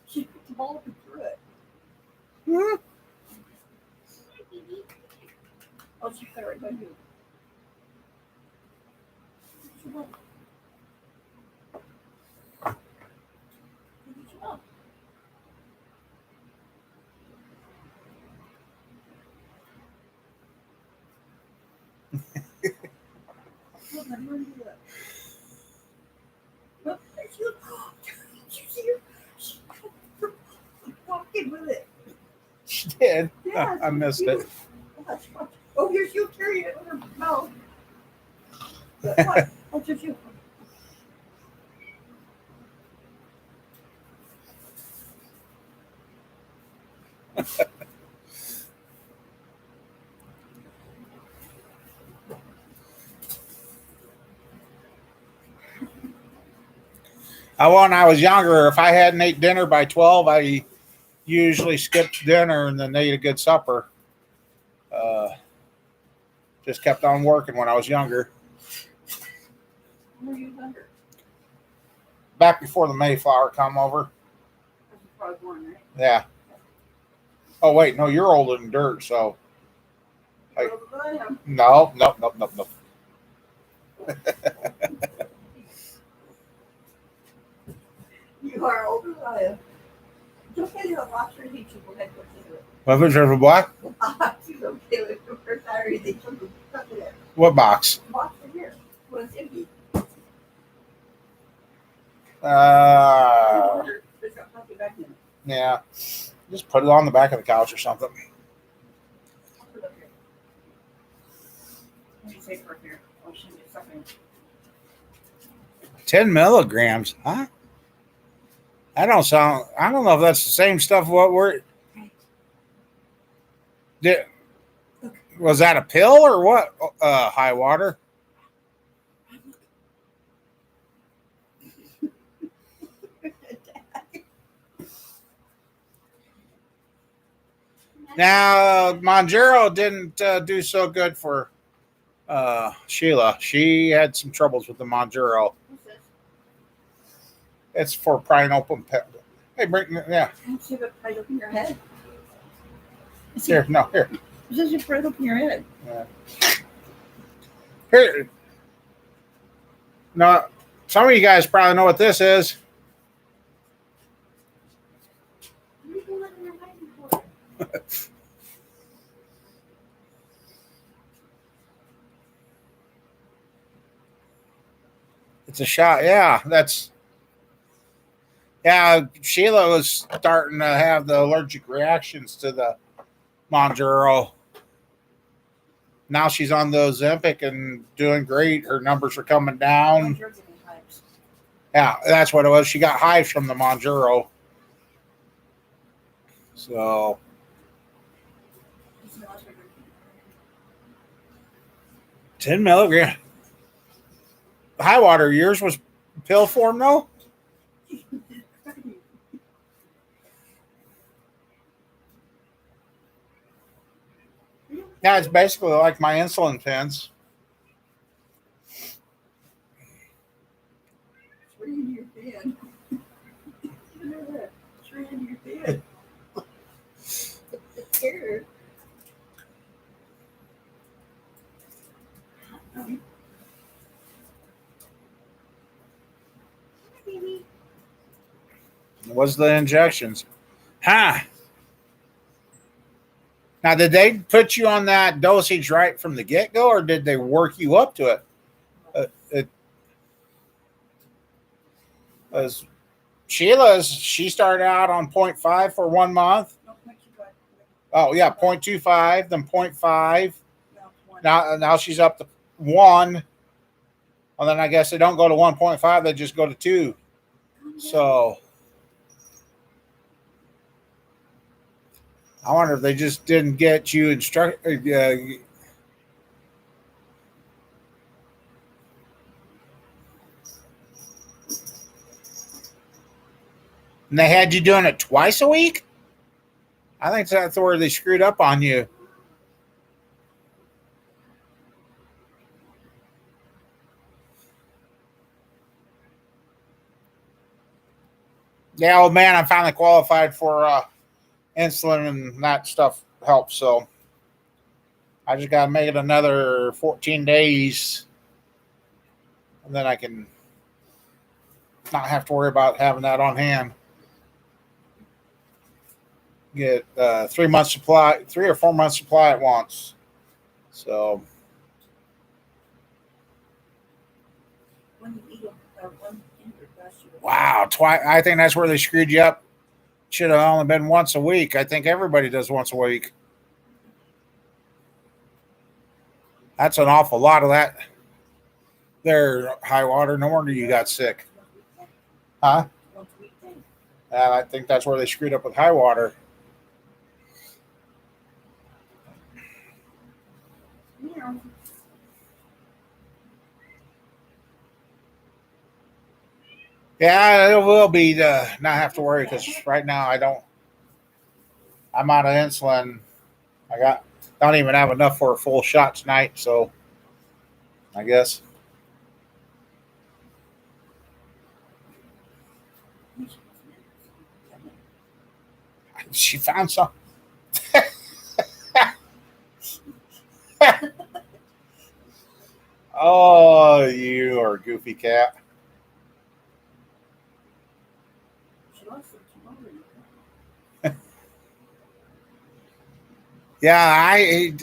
She picked the ball up and threw it. Hmm. Oh, she put it right by you. She went. She went. Look, I'm going to do that. Look, there she goes. Did you see her? She walking with it. She did. Yeah, I missed it. Watch, watch. Oh, here she'll carry it with her mouth. Watch, watch if you. When I was younger, if I hadn't ate dinner by 12, I usually skipped dinner and then ate a good supper. Just kept on working when I was younger. When were you younger? Back before the Mayflower come over. I was probably born, right? Yeah. Oh wait, no, you're older than dirt. So You're older than I am. no. You are older than I am. Don't get it on lobster and heat you will head towards the What was there for what? You don't get it for first Saturday. They took the stuff in it. What box? Box in here. Well, it's empty. There's got nothing back in it. Yeah. Just put it on the back of the couch or something. I'll put it up here. Let me say for here. Oh, she get something. 10 milligrams, huh? I don't know if that's the same stuff. What we're did was that a pill or what? High water. Now Monjero didn't do so good for Sheila. She had some troubles with the Monjero. What's this? It's for prying open. Hey, bring yeah. Don't see it right open your head. Here, no, here. This is right open your head. Here. No, some of you guys probably know what this is. What are you letting her hide for? It's a shot. Yeah, Sheila was starting to have the allergic reactions to the Monjero. Now she's on the Ozempic and doing great. Her numbers are coming down. You're getting hives. Yeah, that's what it was. She got hives from the Monjero. So You smell it, you're drinking. 10 milligram. High water, yours was pill form though? Yeah, it's basically like my insulin pens. It's right into your bed. It's right into your bed. It's scared. Baby. It was the injections. Huh. Now, did they put you on that dosage right from the get-go, or did they work you up to it? As she started out on 0.5 for 1 month. No, 0.25. Oh, yeah, 0.25, then 0.5. No, one. Now she's up to 1. And then I guess they don't go to 1.5, they just go to 2. So I wonder if they just didn't get you instructed. And they had you doing it twice a week? I think that's where they screwed up on you. Yeah, old man, I'm finally qualified for insulin, and that stuff helps. So I just got to make it another 14 days, and then I can not have to worry about having that on hand. Get 3 months supply, 3 or 4 months supply at once. So When you eat them, one finger, gosh, wow, twice. I think that's where they screwed you up. Should have only been once a week. I think everybody does once a week. That's an awful lot of that. There, high water. No wonder you got sick, huh? once a week thing. And I think that's where they screwed up with high water. Yeah. Yeah, it will be to not have to worry because right now I don't. I'm out of insulin. I don't even have enough for a full shot tonight. So I guess she found some. Oh, you are a goofy cat. She lost some tomorrow. Yeah, I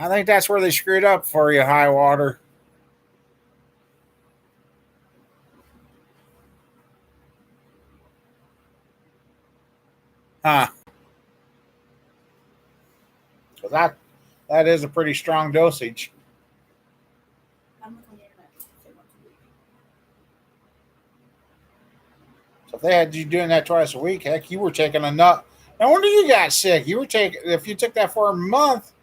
think that's where they screwed up for you, high water. Huh? 'Cause that is a pretty strong dosage. I'm looking at it. Say once a week. So if they had you doing that twice a week, heck, you were taking enough. No wonder you got sick. You were taking, if you took that for a month,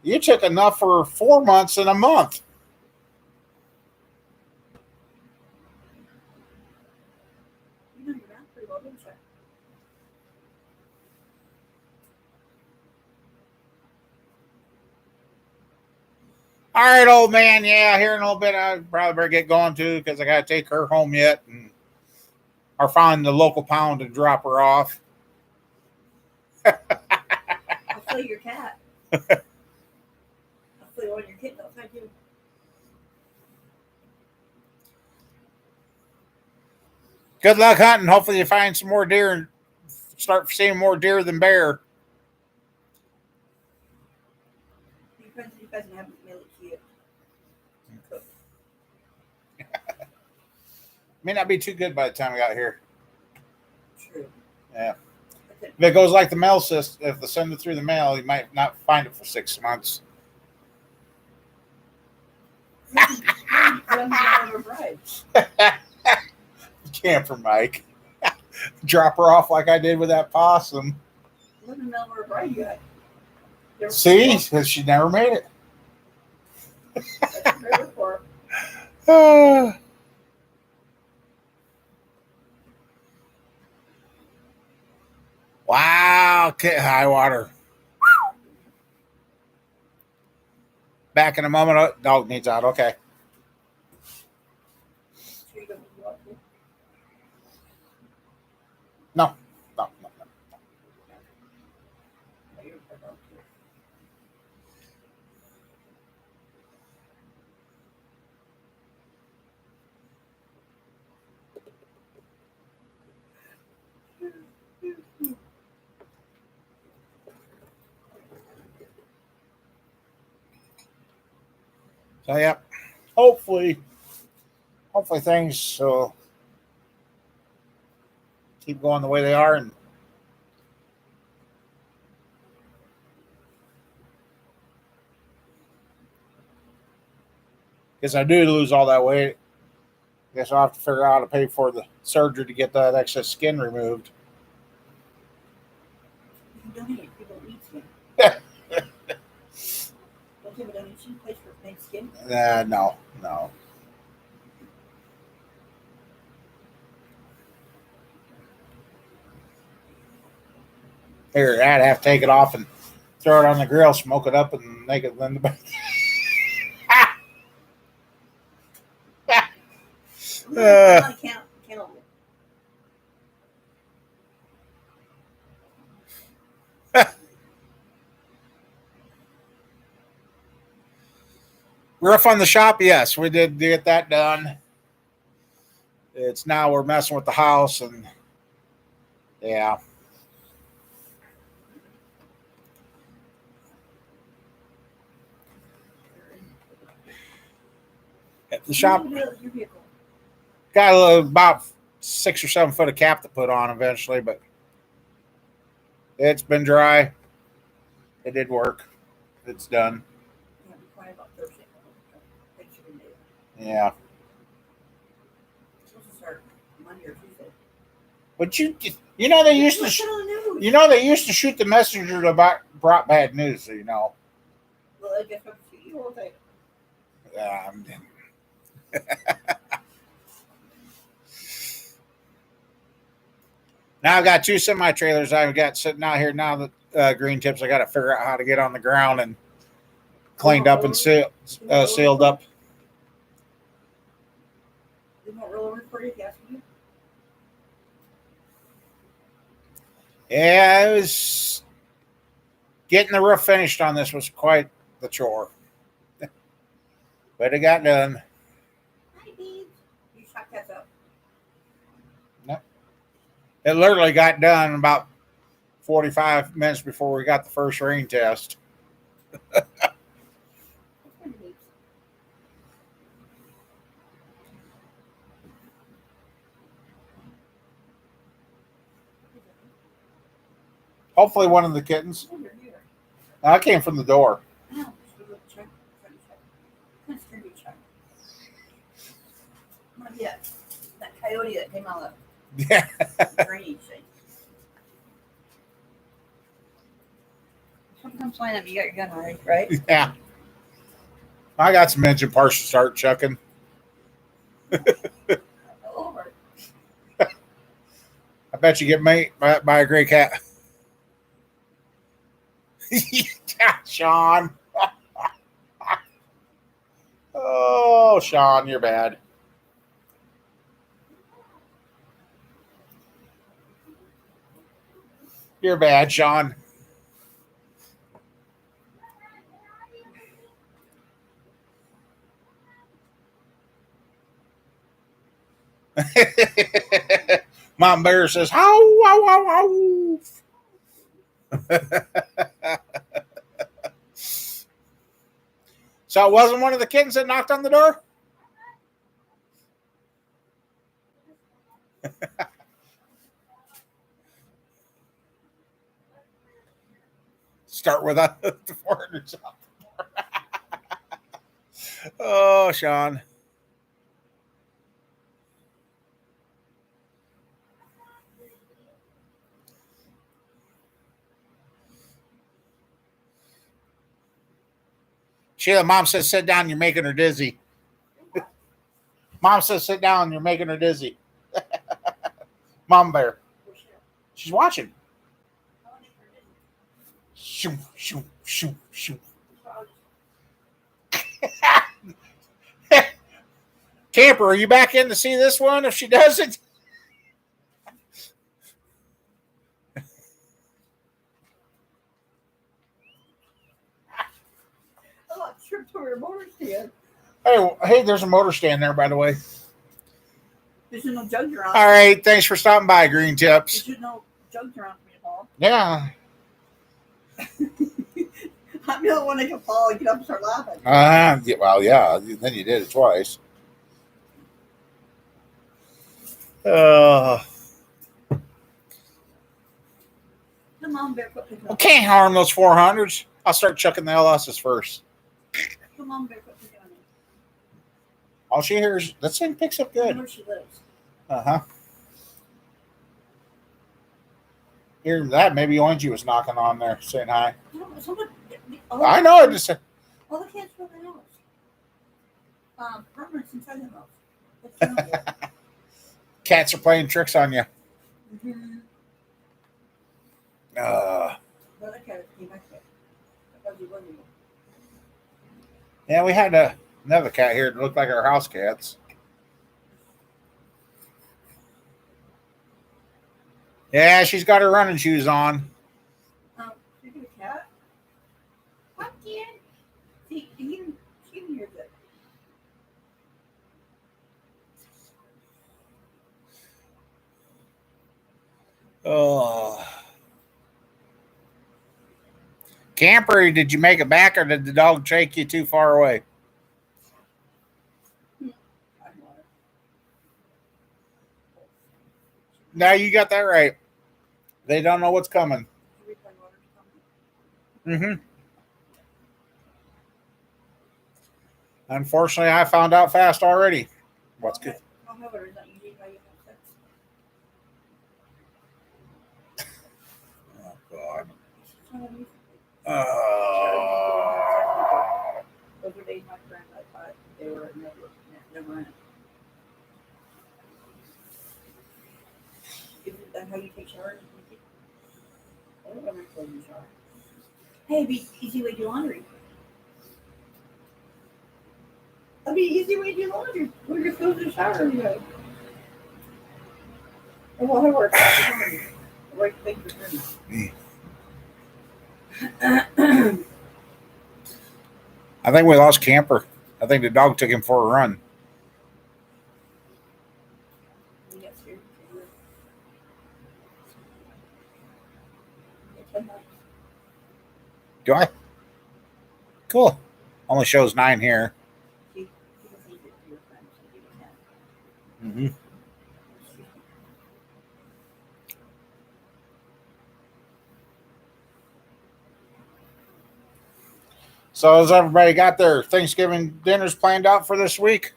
you took enough for 4 months in a month. You know your math pretty well, didn't you? All right, old man. Yeah, here in a little bit, I probably better get going too because I got to take her home yet, and or find the local pound to drop her off. I'll play your cat. I'll play one of your kittens outside you. Good luck hunting. Hopefully, you find some more deer and start seeing more deer than bear. You guys can have it mail it to you. Cook. May not be too good by the time I got here. True. Yeah. Okay. If it goes like the mail system, if they send it through the mail, you might not find it for 6 months. Camper Mike. Drop her off like I did with that possum. See? She never made it. Wow. Okay, high water. Back in a moment. Oh, dog needs out. Okay. No. No. No. No. So yeah, hopefully things will keep going the way they are, and because I do lose all that weight, I guess I'll have to figure out how to pay for the surgery to get that excess skin removed. Donate. People eat skin. Don't you have a donation place for fake skin? No. Here, I'd have to take it off and throw it on the grill, smoke it up, and make it in the back. Roof on the shop, yes, we did get that done. It's now we're messing with the house, and yeah. The shop got about 6 or 7 foot of cap to put on eventually, but it's been dry. It did work. It's done. Yeah. But you know they used to they used to shoot the messenger that brought bad news. So, you know. Well, I guess I'm you all day. Now I've got 2 semi trailers I've got sitting out here now that green tips. I got to figure out how to get on the ground and cleaned up and sealed up. They won't roll over for you, yes, you? Yeah, it was getting the roof finished on this was quite the chore, but it got done. Hi, Beans. You shot that up. No, it literally got done about 45 minutes before we got the first rain test. Hopefully, one of the kittens. I came from the door. Yeah, that coyote that came out of Yeah. the drainage thing. Sometimes line up, you got your gun ready, right? Yeah. I got some engine parts to start chucking. Over. I bet you get made by a gray cat. Sean. Oh, Sean, you're bad. You're bad, Sean. Mom Bear says, "How, wow, wow, wow." So it wasn't one of the kittens that knocked on the door? Start with the 400. Oh, Sean. Sheila, Mom says, sit down, you're making her dizzy. Mom says, sit down, you're making her dizzy. Mom Bear. She's watching. Shoo, shoo, shoo, shoo. Camper, are you back in to see this one if she doesn't? Oh, I tripped over a motor stand. Hey, there's a motor stand there, by the way. There's no jugs around. All right, thanks for stopping by, Green Tips. There's no jugs around me at all. Yeah. I'm the only one that can fall and get up and start laughing. Well, yeah. Then you did it twice. Come on, Bear, quit picking Well, up. can't harm those 400s. I'll start chucking the LSs first. Come on, Bear, quit picking on me. All she hears, that thing picks up I good. know where she lives. Uh-huh. Hear that? Maybe Orange was knocking on there saying hi. No, someone, I know. I just said, all the cats are in the house. Herman's inside the house. What's wrong with it? cats are playing tricks on you. Mm-hmm. Uh, Well, that cat came back there. I thought you wasn't. yeah, we had another cat here that looked like our house cats. Yeah, she's got her running shoes on. Did you a cat? Pumpkin. See, she even hears it. Oh. Camper, did you make it back or did the dog take you too far away? I want it. No, you got that right. They don't know what's coming. Every time water's coming. Mm-hmm. Unfortunately, I found out fast already. What's good? I'll have it. Is that usually how you have sex? Oh, God. Trying to be- Oh. Those were days my friends. I thought they were never in. Isn't that how you take showers? I don't ever close your shower. Hey, it'd be easy way to do laundry. That'd be an easy way to do laundry. We just go to the shower and go. And what I work. Right thing for me. I think we lost Camper. I think the dog took him for a run. Yes, you're. Do I? Cool. Only shows 9 here. Mm-hmm. So has everybody got their Thanksgiving dinners planned out for this week?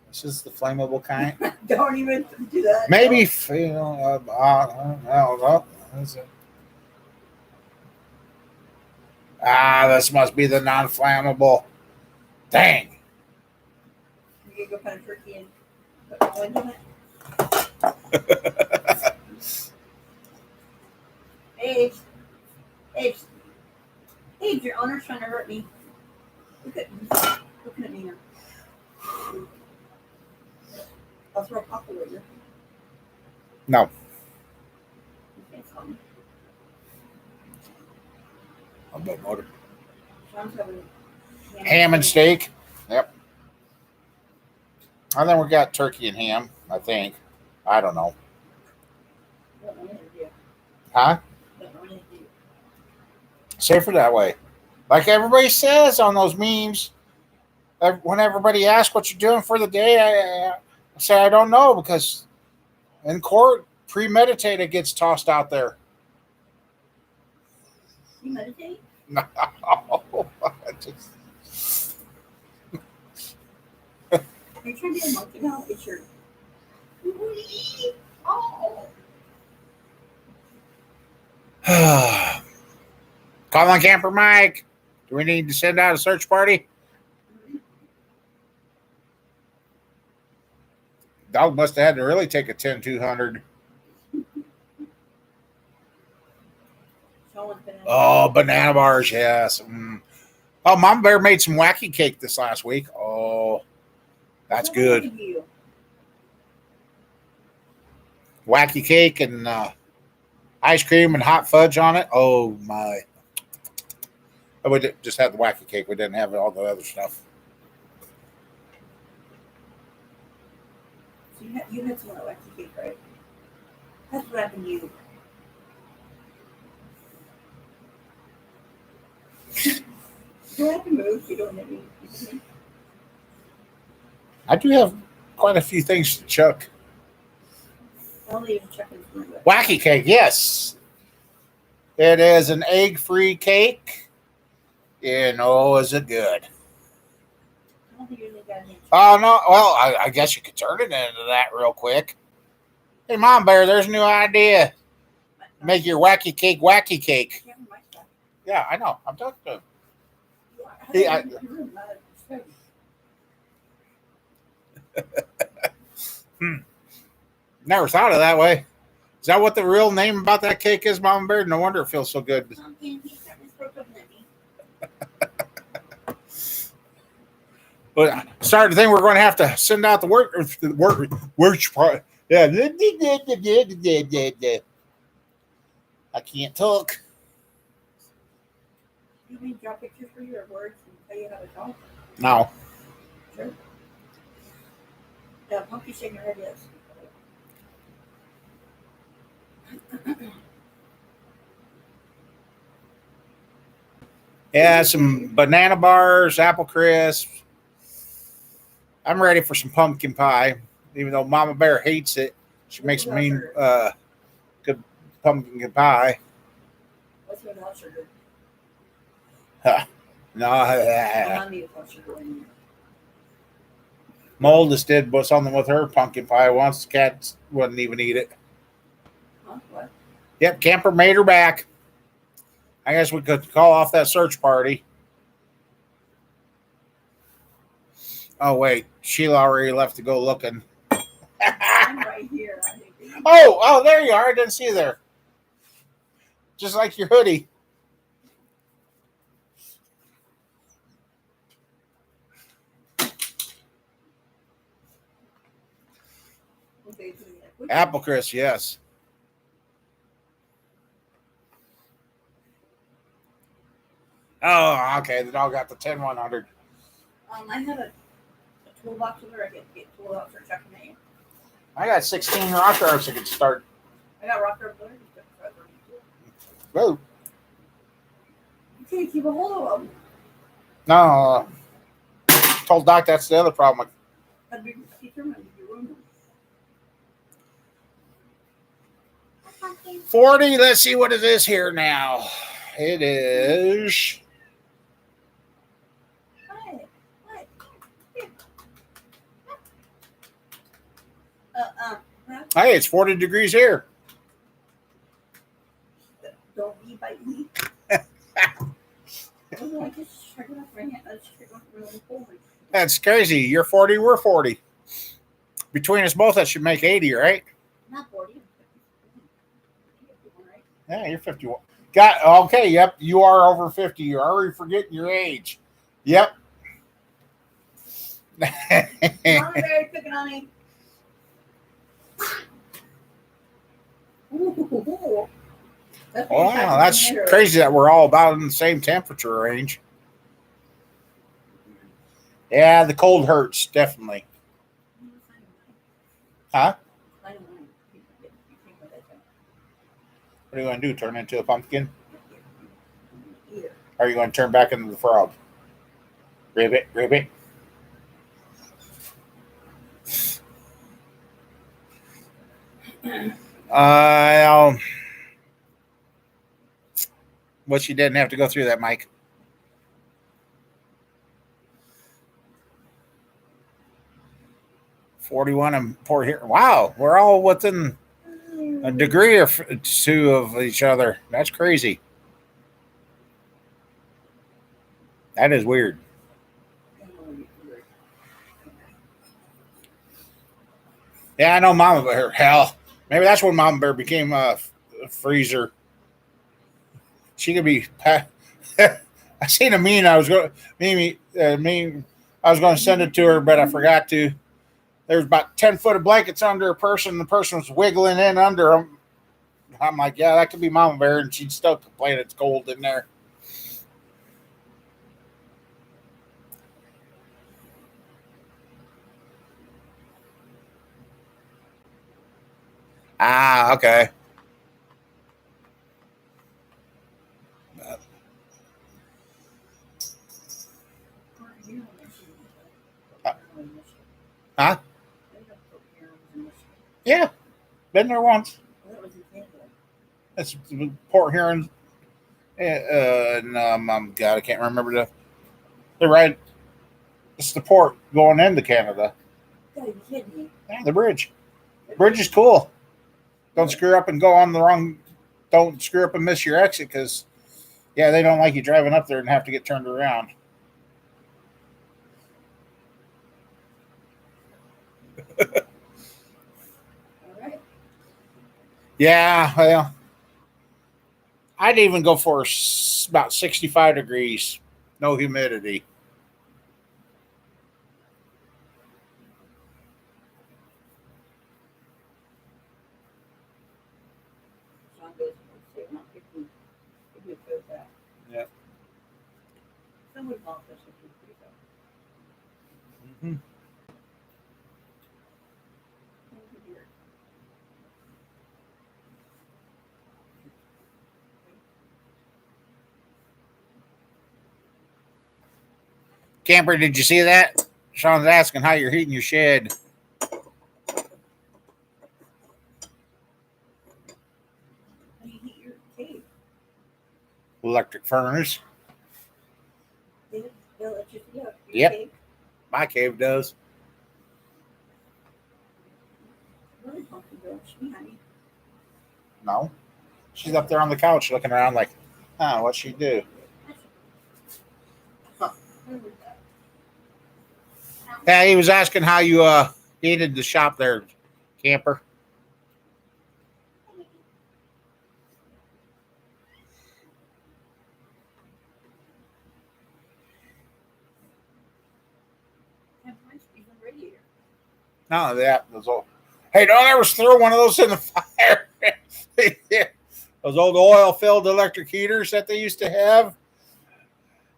This is the flammable kind. Don't even do that. Maybe, you know, I don't know. Is it? This must be the non-flammable. Dang. You can go find a turkey and put oil in it. Age, your honor's trying to hurt me. Look at me now. I'll throw a pop over you. No. You can't tell me. A bit motor. Sean's having Ham and steak. Yep. I think we got turkey and ham. I think. I don't know. Don't know anything to do. Huh? Don't know anything to do. Safer that way. Like everybody says on those memes, when everybody asks what you're doing for the day, I say I don't know because in court, premeditated gets tossed out there. You meditate? No. Are you trying to be a monkey now? It's your. Oh. Call on Camper Mike. Do we need to send out a search party? Dog must have had to really take a 10-200. Oh, banana bars, yes. Oh, Mama Bear made some wacky cake this last week. Oh, that's good. Wacky cake and ice cream and hot fudge on it. Oh, my. Oh, we just had the wacky cake. We didn't have all the other stuff. So you had some wacky cake, right? That's what happened to you. Do I have to move? You don't hit me. I do have quite a few things to chuck. I'll leave chickens. Wacky cake, yes. It is an egg-free cake. And oh, is it good? Oh, no. Well, I guess you could turn it into that real quick. Hey, Mom Bear, there's a new idea. Make your wacky cake wacky cake. Yeah, I know. I'm talking to him. Yeah, never thought of that way. Is that what the real name about that cake is, Mama Bear? No wonder it feels so good. But starting to think we're going to have to send out the work part. Yeah. I can't talk. You mean draw pictures for your words and tell you how to talk? No. Sure. The monkey shaking your head, yes. Yeah, some banana bars, apple crisps. I'm ready for some pumpkin pie, even though Mama Bear hates it. She makes mean good pumpkin pie. What's without sugar? No, I need without sugar in here. Moldus did something with her pumpkin pie once. The cat wouldn't even eat it. Huh? What? Yep, Camper made her back. I guess we could call off that search party. Oh, wait. Sheila already left to go looking. I'm right here. Oh, there you are. I didn't see you there. Just like your hoodie. Apple crisp, yes. Oh, okay. The dog got the 10-100. I had a toolbox over. I get toolbox for checking me. I got 16 rock arms I could start. I got rocker blue. Whoa. You can't keep a hold of them. No. Told Doc that's the other problem. That'd be teacher money if you ruined them. 40. Let's see what it is here now. It is. Hey, it's 40 degrees here. Don't be bite me. I just check it off my hand. I just check it off really cold. That's crazy. You're 40, we're 40. Between us both, that should make 80, right? Not 40. Right? Yeah, you're 51. Okay, yep. You are over 50. You're already forgetting your age. Yep. Mama Bear cooking on me. Ooh. Wow, that's crazy that we're all about in the same temperature range. Yeah, the cold hurts, definitely. Huh? What are you going to do? Turn into a pumpkin? Or are you going to turn back into the frog? Ribbit, ribbit. Wish you didn't have to go through that, Mike. $41 and Port here. Wow, we're all within a degree or two of each other. That's crazy. That is weird. Yeah, I know Mama Bear. Hell, maybe that's when Mama Bear became a freezer. She could be. I seen a meme. I was going to send it to her, but I forgot to. There was about 10 foot of blankets under a person. The person was wiggling in under them. I'm like, yeah, that could be Mama Bear, and she'd still complain it's cold in there. Ah, okay. Huh? Yeah, been there once. That's Port Huron. God, I can't remember the right. It's the port going into Canada. Yeah, the bridge. The bridge is cool. Don't screw up and go on the wrong. Don't screw up and miss your exit because, yeah, they don't like you driving up there and have to get turned around. Yeah, well, I'd even go for about 65 degrees, no humidity. Sean goes, "Say, "Well, if we feel that." Yeah. Some would call this a pretty though. Mm-hmm. Thank you, dear. Camper, did you see that? Sean's asking how you're heating your shed. How do you heat your cave? Electric furnace. They let you see your Yep. cave? My cave does. Really pumpkin girl, she honey. No. She's up there on the couch looking around like, what'd she do? Yeah, he was asking how you heated the shop there, Camper. No, that was old. Hey, don't ever throw one of those in the fire. Those old oil-filled electric heaters that they used to have.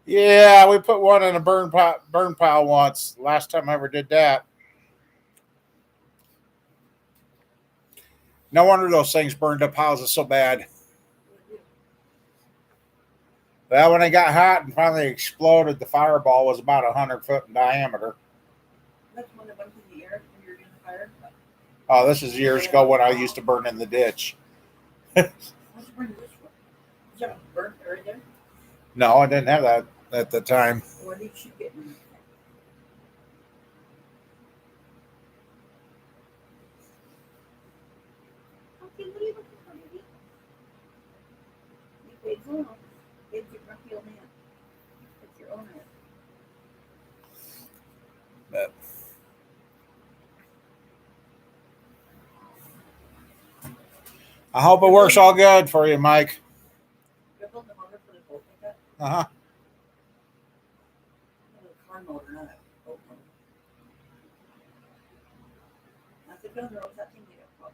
Yeah, we put one in a burn pile once. Last time I ever did that. No wonder those things burned up houses so bad. Well, when they got hot and finally exploded, the fireball was about 100 foot in diameter. That's one that went in the air when you were doing the fire. Oh, this is years ago when I used to burn in the ditch. What's burn this one? Did you have a burnt area there? No, I didn't have that at the time. Or did you get one? Okay, what are you looking for, baby? You paid for it. It's your grumpy old man. It's your owner. But I hope it works all good for you, Mike. You're building a motor for the boat like that? Uh-huh. A car motor, not a boat motor. That's a gun, or was that thing made up from?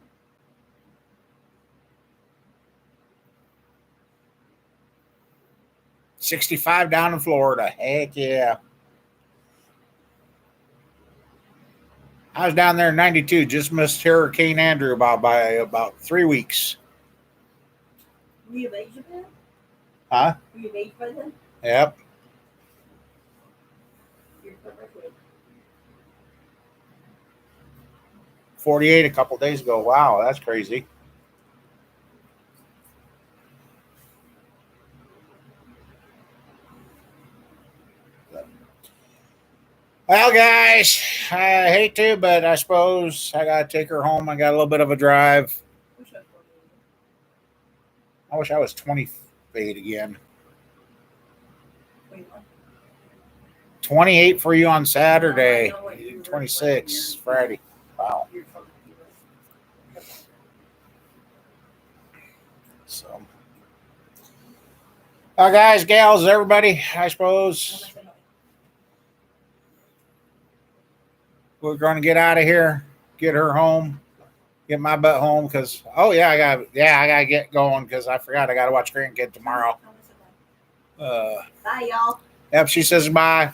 65 down in Florida. Heck yeah. I was down there in 92. Just missed Hurricane Andrew by about 3 weeks. Were you of age then? Huh? Were you of age by then? Yep. You're correct with 48 a couple days ago. Wow, that's crazy. Well, guys, I hate to, but I suppose I got to take her home. I got a little bit of a drive. I wish I was 28 again. 28 for you on Saturday. 26 Friday. Wow. So, guys, gals, everybody, I suppose we're going to get out of here, get her home, get my butt home because, I got to get going because I forgot I got to watch Grandkid tomorrow. Bye, y'all. Yep, she says bye.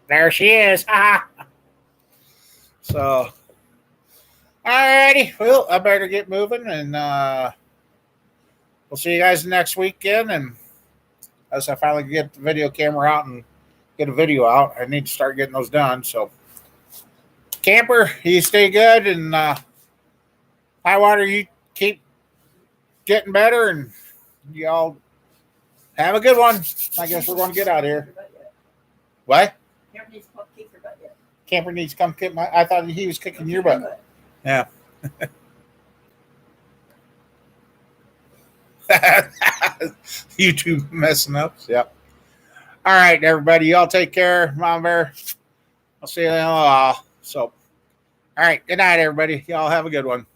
There she is. So, alrighty. Well, I better get moving, and we'll see you guys next weekend. And as I finally get the video camera out and get a video out, I need to start getting those done. So, Camper, you stay good, and Highwater, you keep getting better, and y'all have a good one. I guess we're going to get out of here. What? Camper needs to come kick my. I thought he was kicking your butt. Yeah. You two messing up. Yep. All right, everybody. Y'all take care. Mama Bear. I'll see you in a while. So, all right. Good night, everybody. Y'all have a good one.